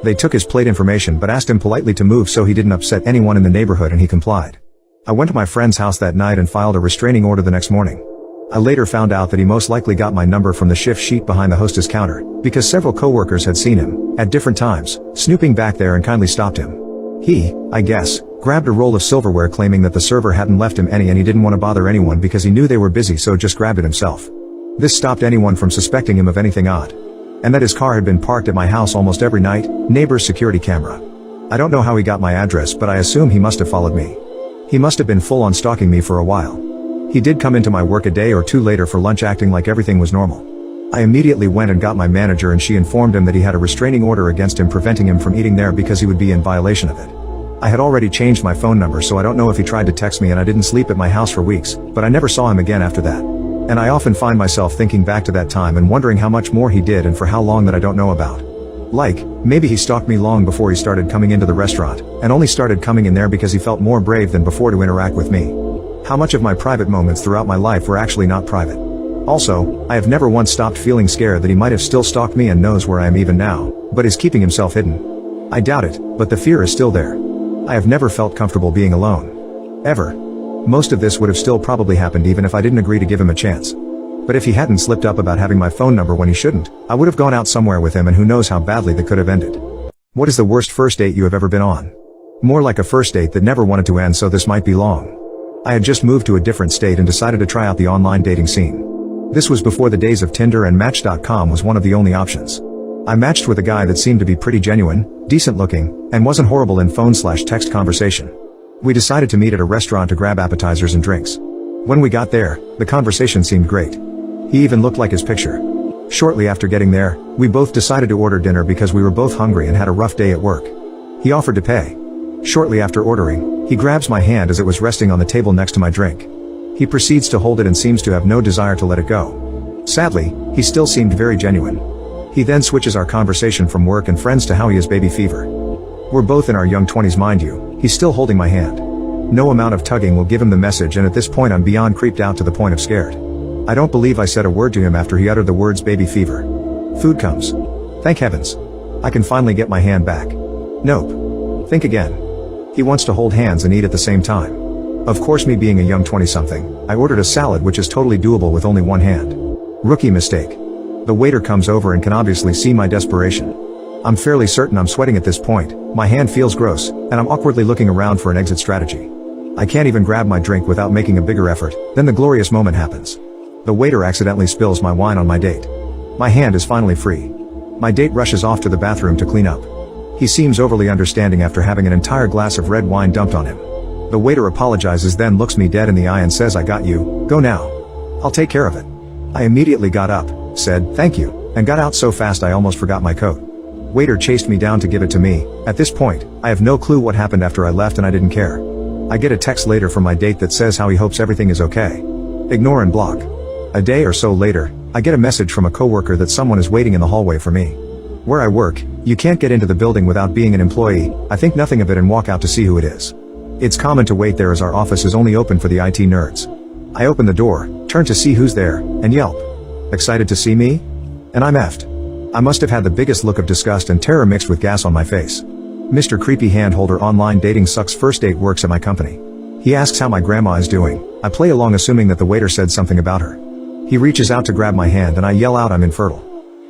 They took his plate information but asked him politely to move so he didn't upset anyone in the neighborhood, and he complied. I went to my friend's house that night and filed a restraining order the next morning. I later found out that he most likely got my number from the shift sheet behind the hostess counter, because several coworkers had seen him, at different times, snooping back there and kindly stopped him. He, I guess, grabbed a roll of silverware claiming that the server hadn't left him any and he didn't want to bother anyone because he knew they were busy, so just grabbed it himself. This stopped anyone from suspecting him of anything odd. And that his car had been parked at my house almost every night, neighbor's security camera. I don't know how he got my address, but I assume he must have followed me. He must have been full on stalking me for a while. He did come into my work a day or two later for lunch acting like everything was normal. I immediately went and got my manager and she informed him that he had a restraining order against him preventing him from eating there because he would be in violation of it. I had already changed my phone number, so I don't know if he tried to text me, and I didn't sleep at my house for weeks, but I never saw him again after that. And I often find myself thinking back to that time and wondering how much more he did and for how long that I don't know about. Like, maybe he stalked me long before he started coming into the restaurant, and only started coming in there because he felt more brave than before to interact with me. How much of my private moments throughout my life were actually not private? Also, I have never once stopped feeling scared that he might have still stalked me and knows where I am even now, but is keeping himself hidden. I doubt it, but the fear is still there. I have never felt comfortable being alone. Ever. Most of this would have still probably happened even if I didn't agree to give him a chance. But if he hadn't slipped up about having my phone number when he shouldn't, I would have gone out somewhere with him, and who knows how badly that could have ended. What is the worst first date you have ever been on? More like a first date that never wanted to end, so this might be long. I had just moved to a different state and decided to try out the online dating scene. This was before the days of Tinder, and Match.com was one of the only options. I matched with a guy that seemed to be pretty genuine, decent looking, and wasn't horrible in phone/text conversation. We decided to meet at a restaurant to grab appetizers and drinks. When we got there, the conversation seemed great. He even looked like his picture. Shortly after getting there, we both decided to order dinner because we were both hungry and had a rough day at work. He offered to pay. Shortly after ordering, he grabs my hand as it was resting on the table next to my drink. He proceeds to hold it and seems to have no desire to let it go. Sadly, he still seemed very genuine. He then switches our conversation from work and friends to how he has baby fever. We're both in our young 20s, mind you. He's still holding my hand. No amount of tugging will give him the message, and at this point I'm beyond creeped out to the point of scared. I don't believe I said a word to him after he uttered the words baby fever. Food comes. Thank heavens. I can finally get my hand back. Nope. Think again. He wants to hold hands and eat at the same time. Of course, me being a young 20-something, I ordered a salad, which is totally doable with only one hand. Rookie mistake. The waiter comes over and can obviously see my desperation. I'm fairly certain I'm sweating at this point, my hand feels gross, and I'm awkwardly looking around for an exit strategy. I can't even grab my drink without making a bigger effort, then the glorious moment happens. The waiter accidentally spills my wine on my date. My hand is finally free. My date rushes off to the bathroom to clean up. He seems overly understanding after having an entire glass of red wine dumped on him. The waiter apologizes, then looks me dead in the eye and says, "I got you, go now. I'll take care of it." I immediately got up, said, "Thank you," and got out so fast I almost forgot my coat. Waiter chased me down to give it to me. At this point, I have no clue what happened after I left, and I didn't care. I get a text later from my date that says how he hopes everything is okay. Ignore and block. A day or so later, I get a message from a coworker that someone is waiting in the hallway for me. Where I work, you can't get into the building without being an employee. I think nothing of it and walk out to see who it is. It's common to wait there as our office is only open for the IT nerds. I open the door, turn to see who's there, and yelp. Excited to see me? And I'm effed. I must have had the biggest look of disgust and terror mixed with gas on my face. Mr. Creepy Handholder Online Dating Sucks First Date works at my company. He asks how my grandma is doing. I play along assuming that the waiter said something about her. He reaches out to grab my hand and I yell out I'm infertile.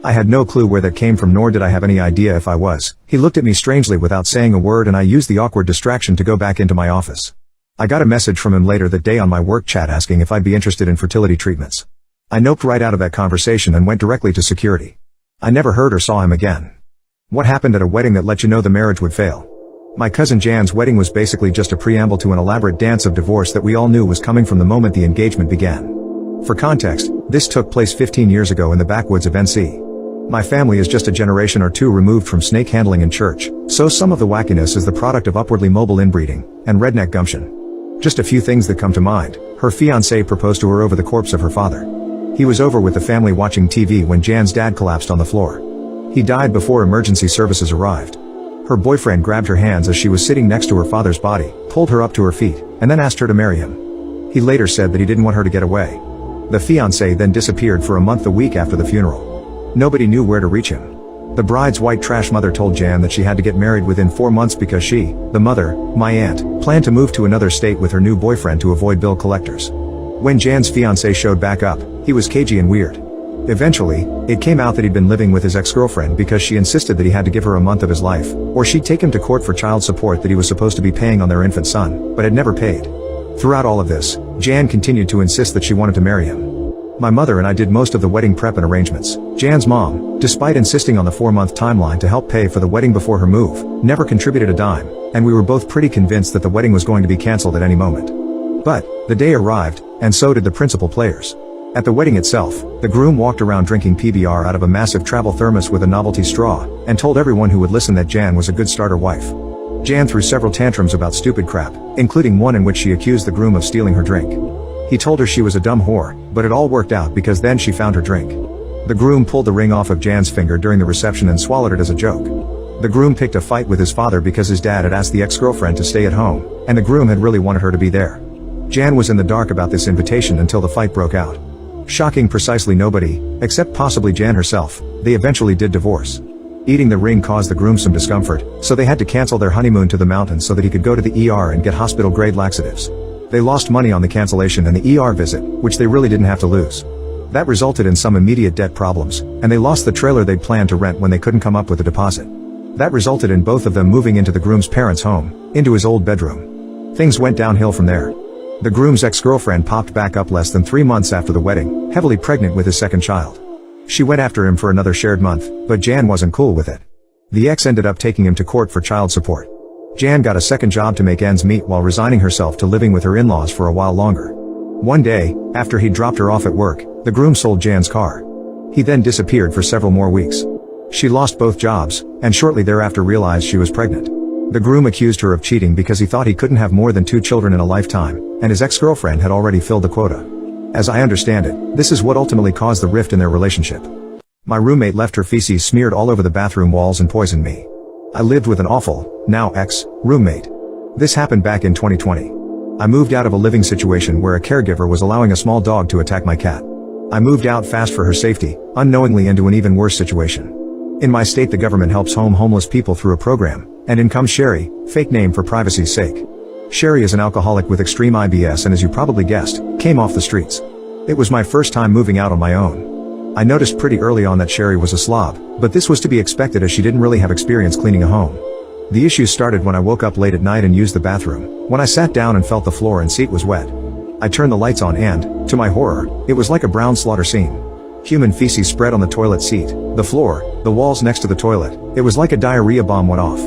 I had no clue where that came from, nor did I have any idea if I was. He looked at me strangely without saying a word, and I used the awkward distraction to go back into my office. I got a message from him later that day on my work chat asking if I'd be interested in fertility treatments. I noped right out of that conversation and went directly to security. I never heard or saw him again. What happened at a wedding that let you know the marriage would fail? My cousin Jan's wedding was basically just a preamble to an elaborate dance of divorce that we all knew was coming from the moment the engagement began. For context, this took place 15 years ago in the backwoods of NC. My family is just a generation or two removed from snake handling in church, so some of the wackiness is the product of upwardly mobile inbreeding and redneck gumption. Just a few things that come to mind. Her fiancé proposed to her over the corpse of her father. He was over with the family watching TV when Jan's dad collapsed on the floor. He died before emergency services arrived. Her boyfriend grabbed her hands as she was sitting next to her father's body, pulled her up to her feet, and then asked her to marry him. He later said that he didn't want her to get away. The fiancé then disappeared for a month the week after the funeral. Nobody knew where to reach him. The bride's white trash mother told Jan that she had to get married within 4 months because she, the mother, my aunt, planned to move to another state with her new boyfriend to avoid bill collectors. When Jan's fiancé showed back up, he was cagey and weird. Eventually, it came out that he'd been living with his ex-girlfriend because she insisted that he had to give her a month of his life, or she'd take him to court for child support that he was supposed to be paying on their infant son, but had never paid. Throughout all of this, Jan continued to insist that she wanted to marry him. My mother and I did most of the wedding prep and arrangements. Jan's mom, despite insisting on the 4-month timeline to help pay for the wedding before her move, never contributed a dime, and we were both pretty convinced that the wedding was going to be cancelled at any moment. But, the day arrived, and so did the principal players. At the wedding itself, the groom walked around drinking PBR out of a massive travel thermos with a novelty straw, and told everyone who would listen that Jan was a good starter wife. Jan threw several tantrums about stupid crap, including one in which she accused the groom of stealing her drink. He told her she was a dumb whore, but it all worked out because then she found her drink. The groom pulled the ring off of Jan's finger during the reception and swallowed it as a joke. The groom picked a fight with his father because his dad had asked the ex-girlfriend to stay at home, and the groom had really wanted her to be there. Jan was in the dark about this invitation until the fight broke out. Shocking precisely nobody, except possibly Jan herself, they eventually did divorce. Eating the ring caused the groom some discomfort, so they had to cancel their honeymoon to the mountains so that he could go to the ER and get hospital-grade laxatives. They lost money on the cancellation and the ER visit, which they really didn't have to lose. That resulted in some immediate debt problems, and they lost the trailer they'd planned to rent when they couldn't come up with a deposit. That resulted in both of them moving into the groom's parents' home, into his old bedroom. Things went downhill from there. The groom's ex-girlfriend popped back up less than 3 months after the wedding, heavily pregnant with his second child. She went after him for another shared month, but Jan wasn't cool with it. The ex ended up taking him to court for child support. Jan got a second job to make ends meet while resigning herself to living with her in-laws for a while longer. One day, after he'd dropped her off at work, the groom sold Jan's car. He then disappeared for several more weeks. She lost both jobs, and shortly thereafter realized she was pregnant. The groom accused her of cheating because he thought he couldn't have more than 2 children in a lifetime, and his ex-girlfriend had already filled the quota. As I understand it, this is what ultimately caused the rift in their relationship. My roommate left her feces smeared all over the bathroom walls and poisoned me. I lived with an awful, now ex-roommate. This happened back in 2020. I moved out of a living situation where a caregiver was allowing a small dog to attack my cat. I moved out fast for her safety, unknowingly into an even worse situation. In my state, the government helps homeless people through a program, and in comes Sherry, fake name for privacy's sake. Sherry is an alcoholic with extreme IBS and, as you probably guessed, came off the streets. It was my first time moving out on my own. I noticed pretty early on that Sherry was a slob, but this was to be expected as she didn't really have experience cleaning a home. The issues started when I woke up late at night and used the bathroom. When I sat down and felt the floor and seat was wet. I turned the lights on and, to my horror, it was like a brown slaughter scene. Human feces spread on the toilet seat, the floor, the walls next to the toilet. It was like a diarrhea bomb went off.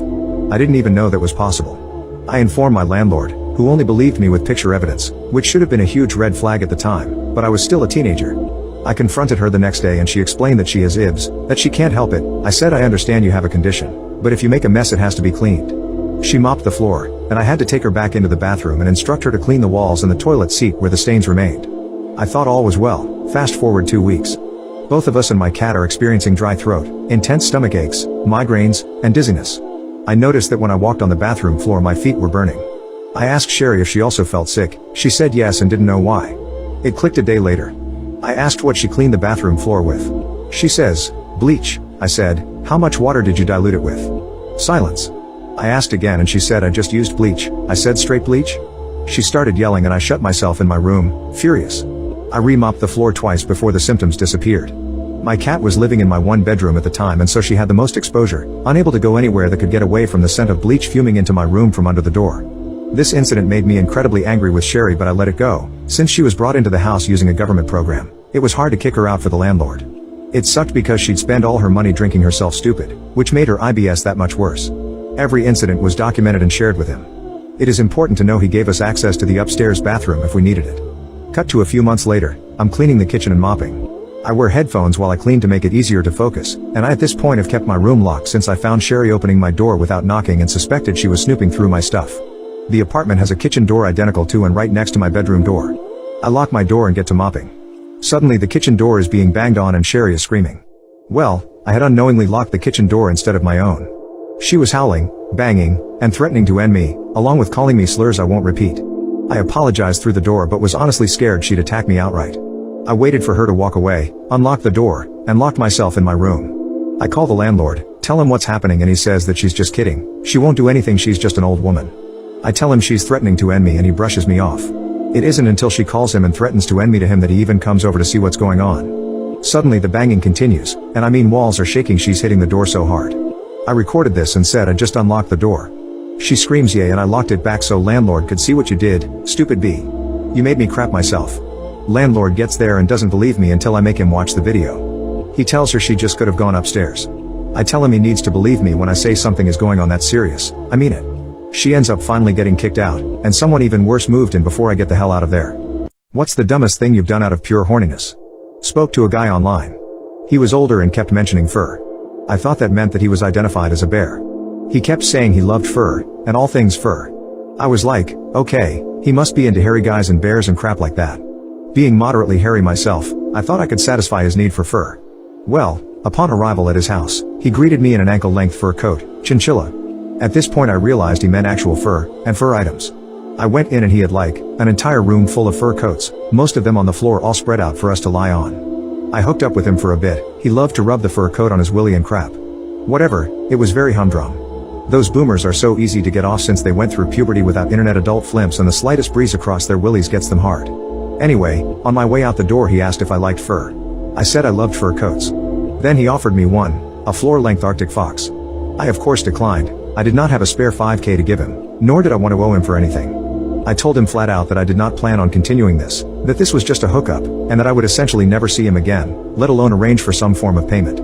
I didn't even know that was possible. I informed my landlord, who only believed me with picture evidence, which should have been a huge red flag at the time, but I was still a teenager. I confronted her the next day and she explained that she has IBS, that she can't help it. I said, I understand you have a condition, but if you make a mess it has to be cleaned. She mopped the floor, and I had to take her back into the bathroom and instruct her to clean the walls and the toilet seat where the stains remained. I thought all was well. Fast forward 2 weeks. Both of us and my cat are experiencing dry throat, intense stomach aches, migraines, and dizziness. I noticed that when I walked on the bathroom floor my feet were burning. I asked Sherry if she also felt sick. She said yes and didn't know why. It clicked a day later. I asked what she cleaned the bathroom floor with. She says, bleach. I said, how much water did you dilute it with? Silence. I asked again and she said, I just used bleach. I said, straight bleach? She started yelling and I shut myself in my room, furious. I re-mopped the floor twice before the symptoms disappeared. My cat was living in my one bedroom at the time and so she had the most exposure, unable to go anywhere that could get away from the scent of bleach fuming into my room from under the door. This incident made me incredibly angry with Sherry, but I let it go. Since she was brought into the house using a government program, it was hard to kick her out for the landlord. It sucked because she'd spend all her money drinking herself stupid, which made her IBS that much worse. Every incident was documented and shared with him. It is important to know he gave us access to the upstairs bathroom if we needed it. Cut to a few months later, I'm cleaning the kitchen and mopping. I wear headphones while I clean to make it easier to focus, and I at this point have kept my room locked since I found Sherry opening my door without knocking and suspected she was snooping through my stuff. The apartment has a kitchen door identical to and right next to my bedroom door. I lock my door and get to mopping. Suddenly the kitchen door is being banged on and Sherry is screaming. Well, I had unknowingly locked the kitchen door instead of my own. She was howling, banging, and threatening to end me, along with calling me slurs I won't repeat. I apologized through the door but was honestly scared she'd attack me outright. I waited for her to walk away, unlocked the door, and locked myself in my room. I call the landlord, tell him what's happening and he says that she's just kidding. She won't do anything, she's just an old woman. I tell him she's threatening to end me and he brushes me off. It isn't until she calls him and threatens to end me to him that he even comes over to see what's going on. Suddenly the banging continues, and I mean walls are shaking, she's hitting the door so hard. I recorded this and said I just unlocked the door. She screams yay and I locked it back so landlord could see what you did, stupid B. You made me crap myself. Landlord gets there and doesn't believe me until I make him watch the video. He tells her she just could have gone upstairs. I tell him he needs to believe me when I say something is going on that serious. I mean it. She ends up finally getting kicked out, and someone even worse moved in before I get the hell out of there. What's the dumbest thing you've done out of pure horniness? Spoke to a guy online. He was older and kept mentioning fur. I thought that meant that he was identified as a bear. He kept saying he loved fur, and all things fur. I was like, okay, he must be into hairy guys and bears and crap like that. Being moderately hairy myself, I thought I could satisfy his need for fur. Well, upon arrival at his house, he greeted me in an ankle-length fur coat, chinchilla. At this point I realized he meant actual fur, and fur items. I went in and he had like, an entire room full of fur coats, most of them on the floor all spread out for us to lie on. I hooked up with him for a bit, he loved to rub the fur coat on his willy and crap. Whatever, it was very humdrum. Those boomers are so easy to get off since they went through puberty without internet adult flimps and the slightest breeze across their willies gets them hard. Anyway, on my way out the door he asked if I liked fur. I said I loved fur coats. Then he offered me one, a floor-length Arctic fox. I of course declined. I did not have a spare $5,000 to give him, nor did I want to owe him for anything. I told him flat out that I did not plan on continuing this, that this was just a hookup, and that I would essentially never see him again, let alone arrange for some form of payment.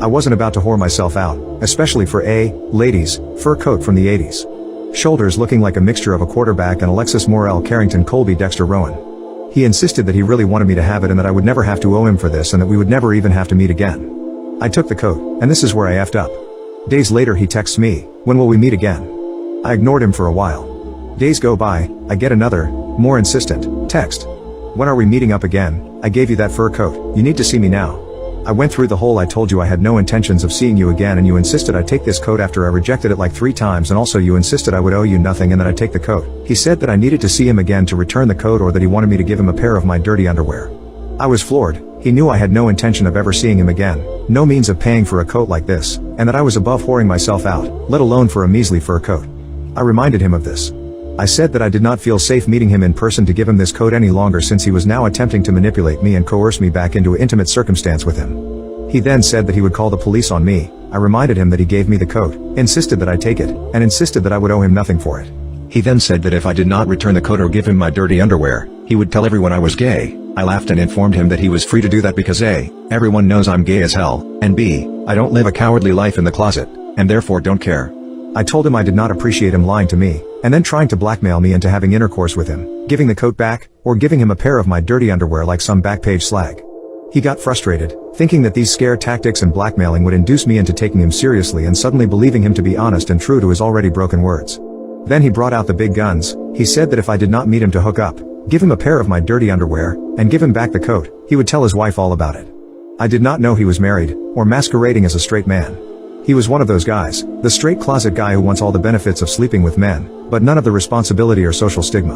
I wasn't about to whore myself out, especially for a, ladies, fur coat from the 80s. Shoulders looking like a mixture of a quarterback and Alexis Morel Carrington Colby Dexter Rowan. He insisted that he really wanted me to have it and that I would never have to owe him for this and that we would never even have to meet again. I took the coat, and this is where I effed up. Days later he texts me, when will we meet again? I ignored him for a while. Days go by, I get another, more insistent, text. When are we meeting up again? I gave you that fur coat, you need to see me now. I went through the whole I told you I had no intentions of seeing you again and you insisted I take this coat after I rejected it like 3 times and also you insisted I would owe you nothing and that I take the coat. He said that I needed to see him again to return the coat or that he wanted me to give him a pair of my dirty underwear. I was floored. He knew I had no intention of ever seeing him again, no means of paying for a coat like this, and that I was above whoring myself out, let alone for a measly fur coat. I reminded him of this. I said that I did not feel safe meeting him in person to give him this coat any longer since he was now attempting to manipulate me and coerce me back into an intimate circumstance with him. He then said that he would call the police on me. I reminded him that he gave me the coat, insisted that I take it, and insisted that I would owe him nothing for it. He then said that if I did not return the coat or give him my dirty underwear, he would tell everyone I was gay. I laughed and informed him that he was free to do that because A, everyone knows I'm gay as hell, and B, I don't live a cowardly life in the closet, and therefore don't care. I told him I did not appreciate him lying to me, and then trying to blackmail me into having intercourse with him, giving the coat back, or giving him a pair of my dirty underwear like some backpage slag. He got frustrated, thinking that these scare tactics and blackmailing would induce me into taking him seriously and suddenly believing him to be honest and true to his already broken words. Then he brought out the big guns. He said that if I did not meet him to hook up, give him a pair of my dirty underwear, and give him back the coat, he would tell his wife all about it. I did not know he was married, or masquerading as a straight man. He was one of those guys, the straight closet guy who wants all the benefits of sleeping with men, but none of the responsibility or social stigma.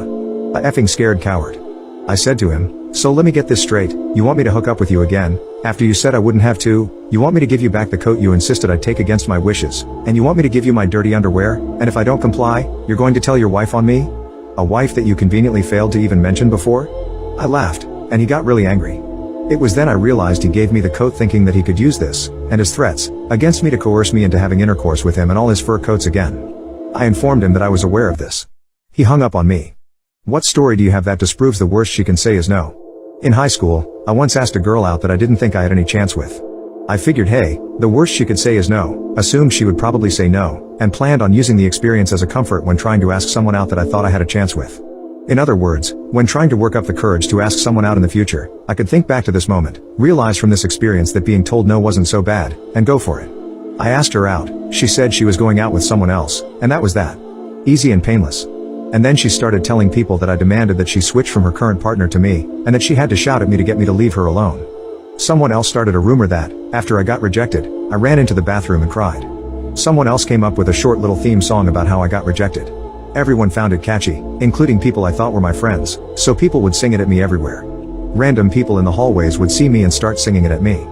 A effing scared coward. I said to him, so let me get this straight, you want me to hook up with you again, after you said I wouldn't have to, you want me to give you back the coat you insisted I'd take against my wishes, and you want me to give you my dirty underwear, and if I don't comply, you're going to tell your wife on me? A wife that you conveniently failed to even mention before? I laughed, and he got really angry. It was then I realized he gave me the coat thinking that he could use this, and his threats, against me to coerce me into having intercourse with him and all his fur coats again. I informed him that I was aware of this. He hung up on me. What story do you have that disproves the worst she can say is no? In high school, I once asked a girl out that I didn't think I had any chance with. I figured hey, the worst she could say is no, assumed she would probably say no, and planned on using the experience as a comfort when trying to ask someone out that I thought I had a chance with. In other words, when trying to work up the courage to ask someone out in the future, I could think back to this moment, realize from this experience that being told no wasn't so bad, and go for it. I asked her out, she said she was going out with someone else, and that was that. Easy and painless. And then she started telling people that I demanded that she switch from her current partner to me, and that she had to shout at me to get me to leave her alone. Someone else started a rumor that, after I got rejected, I ran into the bathroom and cried. Someone else came up with a short little theme song about how I got rejected. Everyone found it catchy, including people I thought were my friends, so people would sing it at me everywhere. Random people in the hallways would see me and start singing it at me.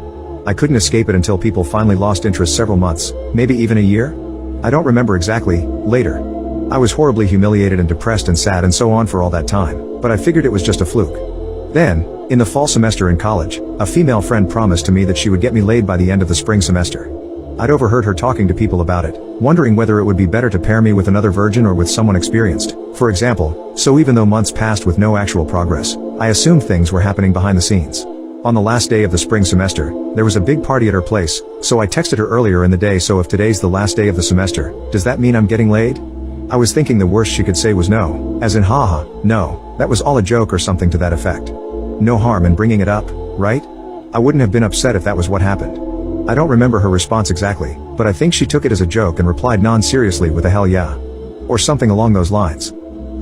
I couldn't escape it until people finally lost interest several months, maybe even a year? I don't remember exactly, later. I was horribly humiliated and depressed and sad and so on for all that time, but I figured it was just a fluke. Then, in the fall semester in college, a female friend promised to me that she would get me laid by the end of the spring semester. I'd overheard her talking to people about it, wondering whether it would be better to pair me with another virgin or with someone experienced, for example, so even though months passed with no actual progress, I assumed things were happening behind the scenes. On the last day of the spring semester, there was a big party at her place, so I texted her earlier in the day so if today's the last day of the semester, does that mean I'm getting laid? I was thinking the worst she could say was no, as in haha, no, that was all a joke or something to that effect. No harm in bringing it up, right? I wouldn't have been upset if that was what happened. I don't remember her response exactly, but I think she took it as a joke and replied non-seriously with a hell yeah. Or something along those lines.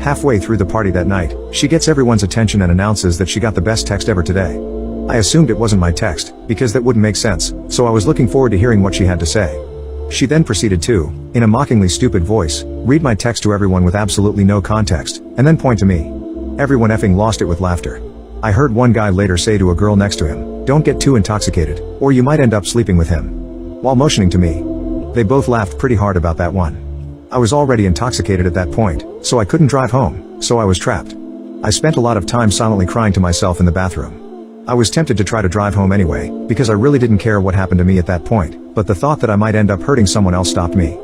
Halfway through the party that night, she gets everyone's attention and announces that she got the best text ever today. I assumed it wasn't my text, because that wouldn't make sense, so I was looking forward to hearing what she had to say. She then proceeded to, in a mockingly stupid voice, read my text to everyone with absolutely no context, and then point to me. Everyone effing lost it with laughter. I heard one guy later say to a girl next to him, "Don't get too intoxicated, or you might end up sleeping with him," while motioning to me. They both laughed pretty hard about that one. I was already intoxicated at that point, so I couldn't drive home, so I was trapped. I spent a lot of time silently crying to myself in the bathroom. I was tempted to try to drive home anyway, because I really didn't care what happened to me at that point, but the thought that I might end up hurting someone else stopped me.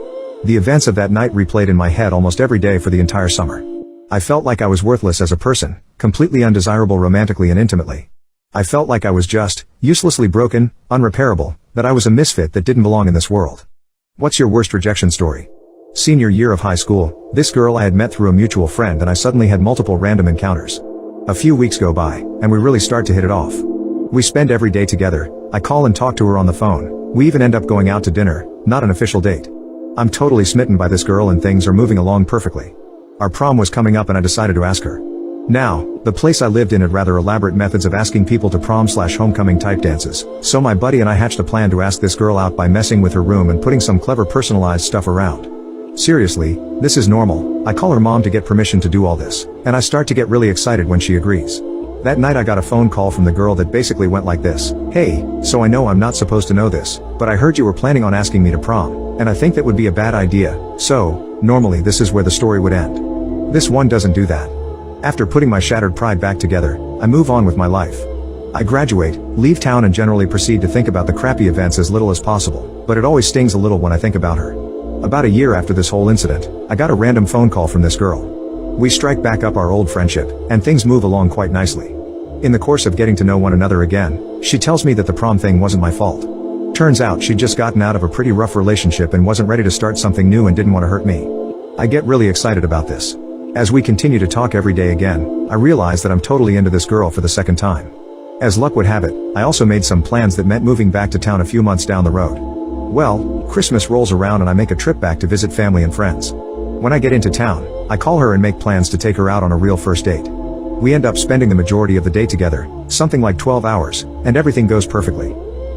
The events of that night replayed in my head almost every day for the entire summer. I felt like I was worthless as a person, completely undesirable romantically and intimately. I felt like I was just, uselessly broken, unrepairable, that I was a misfit that didn't belong in this world. What's your worst rejection story? Senior year of high school, this girl I had met through a mutual friend and I suddenly had multiple random encounters. A few weeks go by, and we really start to hit it off. We spend every day together, I call and talk to her on the phone, we even end up going out to dinner, not an official date. I'm totally smitten by this girl and things are moving along perfectly. Our prom was coming up and I decided to ask her. Now, the place I lived in had rather elaborate methods of asking people to prom/homecoming type dances, so my buddy and I hatched a plan to ask this girl out by messing with her room and putting some clever personalized stuff around. Seriously, this is normal. I call her mom to get permission to do all this, and I start to get really excited when she agrees. That night I got a phone call from the girl that basically went like this: "Hey, so I know I'm not supposed to know this, but I heard you were planning on asking me to prom, and I think that would be a bad idea, so, normally this is where the story would end. This one doesn't do that. After putting my shattered pride back together, I move on with my life. I graduate, leave town and generally proceed to think about the crappy events as little as possible, but it always stings a little when I think about her. About a year after this whole incident, I got a random phone call from this girl. We strike back up our old friendship, and things move along quite nicely. In the course of getting to know one another again, she tells me that the prom thing wasn't my fault. Turns out she'd just gotten out of a pretty rough relationship and wasn't ready to start something new and didn't want to hurt me. I get really excited about this. As we continue to talk every day again, I realize that I'm totally into this girl for the second time. As luck would have it, I also made some plans that meant moving back to town a few months down the road. Well, Christmas rolls around and I make a trip back to visit family and friends. When I get into town, I call her and make plans to take her out on a real first date. We end up spending the majority of the day together, something like 12 hours, and everything goes perfectly.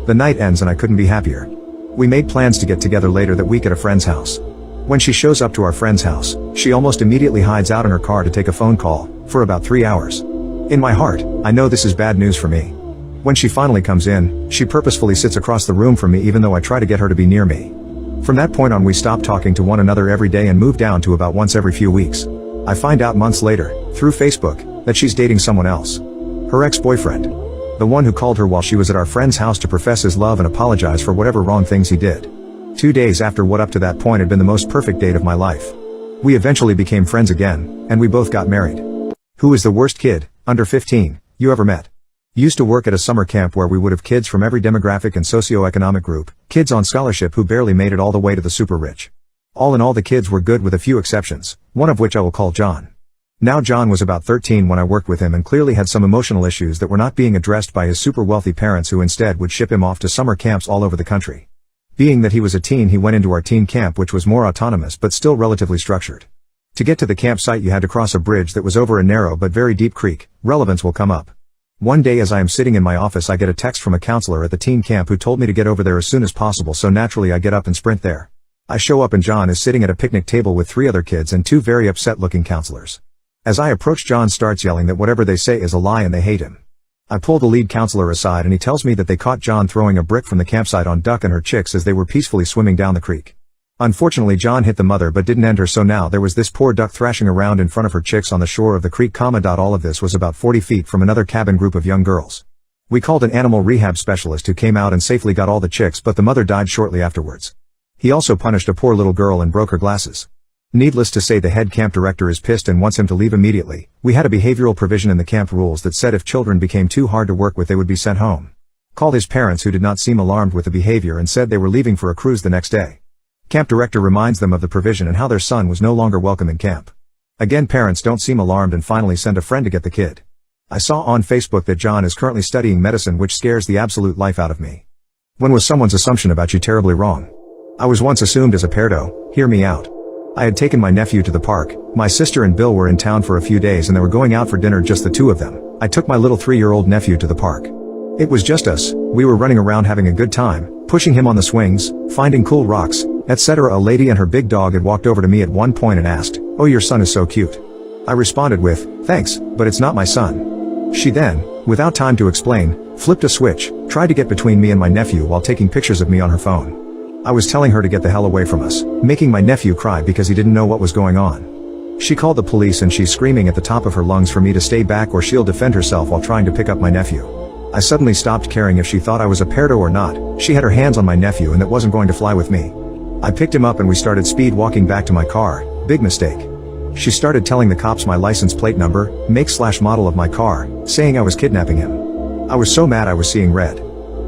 The night ends and I couldn't be happier. We made plans to get together later that week at a friend's house. When she shows up to our friend's house, she almost immediately hides out in her car to take a phone call, for about 3 hours. In my heart, I know this is bad news for me. When she finally comes in, she purposefully sits across the room from me even though I try to get her to be near me. From that point on we stopped talking to one another every day and moved down to about once every few weeks. I find out months later, through Facebook, that she's dating someone else. Her ex-boyfriend. The one who called her while she was at our friend's house to profess his love and apologize for whatever wrong things he did. 2 days after what up to that point had been the most perfect date of my life. We eventually became friends again, and we both got married. Who is the worst kid, under 15, you ever met? Used to work at a summer camp where we would have kids from every demographic and socio-economic group, kids on scholarship who barely made it all the way to the super rich. All in all the kids were good with a few exceptions, one of which I will call John. Now John was about 13 when I worked with him and clearly had some emotional issues that were not being addressed by his super wealthy parents who instead would ship him off to summer camps all over the country. Being that he was a teen, he went into our teen camp, which was more autonomous but still relatively structured. To get to the campsite you had to cross a bridge that was over a narrow but very deep creek. Relevance will come up. One day as I am sitting in my office I get a text from a counselor at the teen camp who told me to get over there as soon as possible, so naturally I get up and sprint there. I show up and John is sitting at a picnic table with 3 other kids and 2 very upset looking counselors. As I approach, John starts yelling that whatever they say is a lie and they hate him. I pull the lead counselor aside and he tells me that they caught John throwing a brick from the campsite on Duck and her chicks as they were peacefully swimming down the creek. Unfortunately John hit the mother but didn't end her, so now there was this poor duck thrashing around in front of her chicks on the shore of the creek. All of this was about 40 feet from another cabin group of young girls. We called an animal rehab specialist who came out and safely got all the chicks, but the mother died shortly afterwards. He also punished a poor little girl and broke her glasses. Needless to say, the head camp director is pissed and wants him to leave immediately. We had a behavioral provision in the camp rules that said if children became too hard to work with they would be sent home. Called his parents, who did not seem alarmed with the behavior and said they were leaving for a cruise the next day. Camp director reminds them of the provision and how their son was no longer welcome in camp. Again, parents don't seem alarmed and finally send a friend to get the kid. I saw on Facebook that John is currently studying medicine, which scares the absolute life out of me. When was someone's assumption about you terribly wrong? I was once assumed as a peardo. Hear me out. I had taken my nephew to the park. My sister and Bill were in town for a few days and they were going out for dinner, just the 2 of them. I took my little 3-year-old nephew to the park. It was just us. We were running around having a good time, pushing him on the swings, finding cool rocks, etc. A lady and her big dog had walked over to me at one point and asked, "Oh, your son is so cute." I responded with, "Thanks, but it's not my son." She then, without time to explain, flipped a switch, tried to get between me and my nephew while taking pictures of me on her phone. I was telling her to get the hell away from us, making my nephew cry because he didn't know what was going on. She called the police and she's screaming at the top of her lungs for me to stay back or she'll defend herself while trying to pick up my nephew. I suddenly stopped caring if she thought I was a peardo or not. She had her hands on my nephew and that wasn't going to fly with me. I picked him up and we started speed walking back to my car. Big mistake. She started telling the cops my license plate number, make/model of my car, saying I was kidnapping him. I was so mad I was seeing red.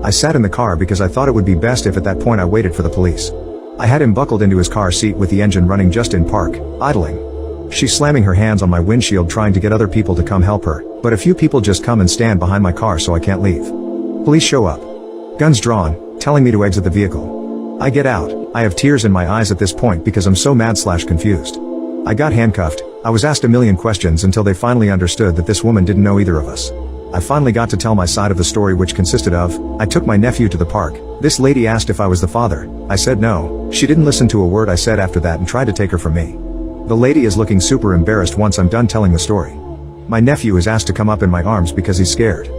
I sat in the car because I thought it would be best if at that point I waited for the police. I had him buckled into his car seat with the engine running just in park, idling. She's slamming her hands on my windshield trying to get other people to come help her, but a few people just come and stand behind my car so I can't leave. Police show up. Guns drawn, telling me to exit the vehicle. I get out. I have tears in my eyes at this point because I'm so mad/confused. I got handcuffed. I was asked a million questions until they finally understood that this woman didn't know either of us. I finally got to tell my side of the story, which consisted of, I took my nephew to the park. This lady asked if I was the father. I said no. She didn't listen to a word I said after that and tried to take her from me. The lady is looking super embarrassed once I'm done telling the story. My nephew is asked to come up in my arms because he's scared.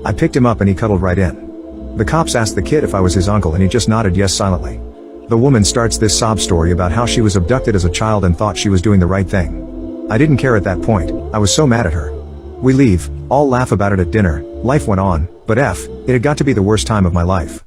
I picked him up and he cuddled right in. The cops asked the kid if I was his uncle and he just nodded yes silently. The woman starts this sob story about how she was abducted as a child and thought she was doing the right thing. I didn't care at that point. I was so mad at her. We leave, all laugh about it at dinner. Life went on, but it had got to be the worst time of my life.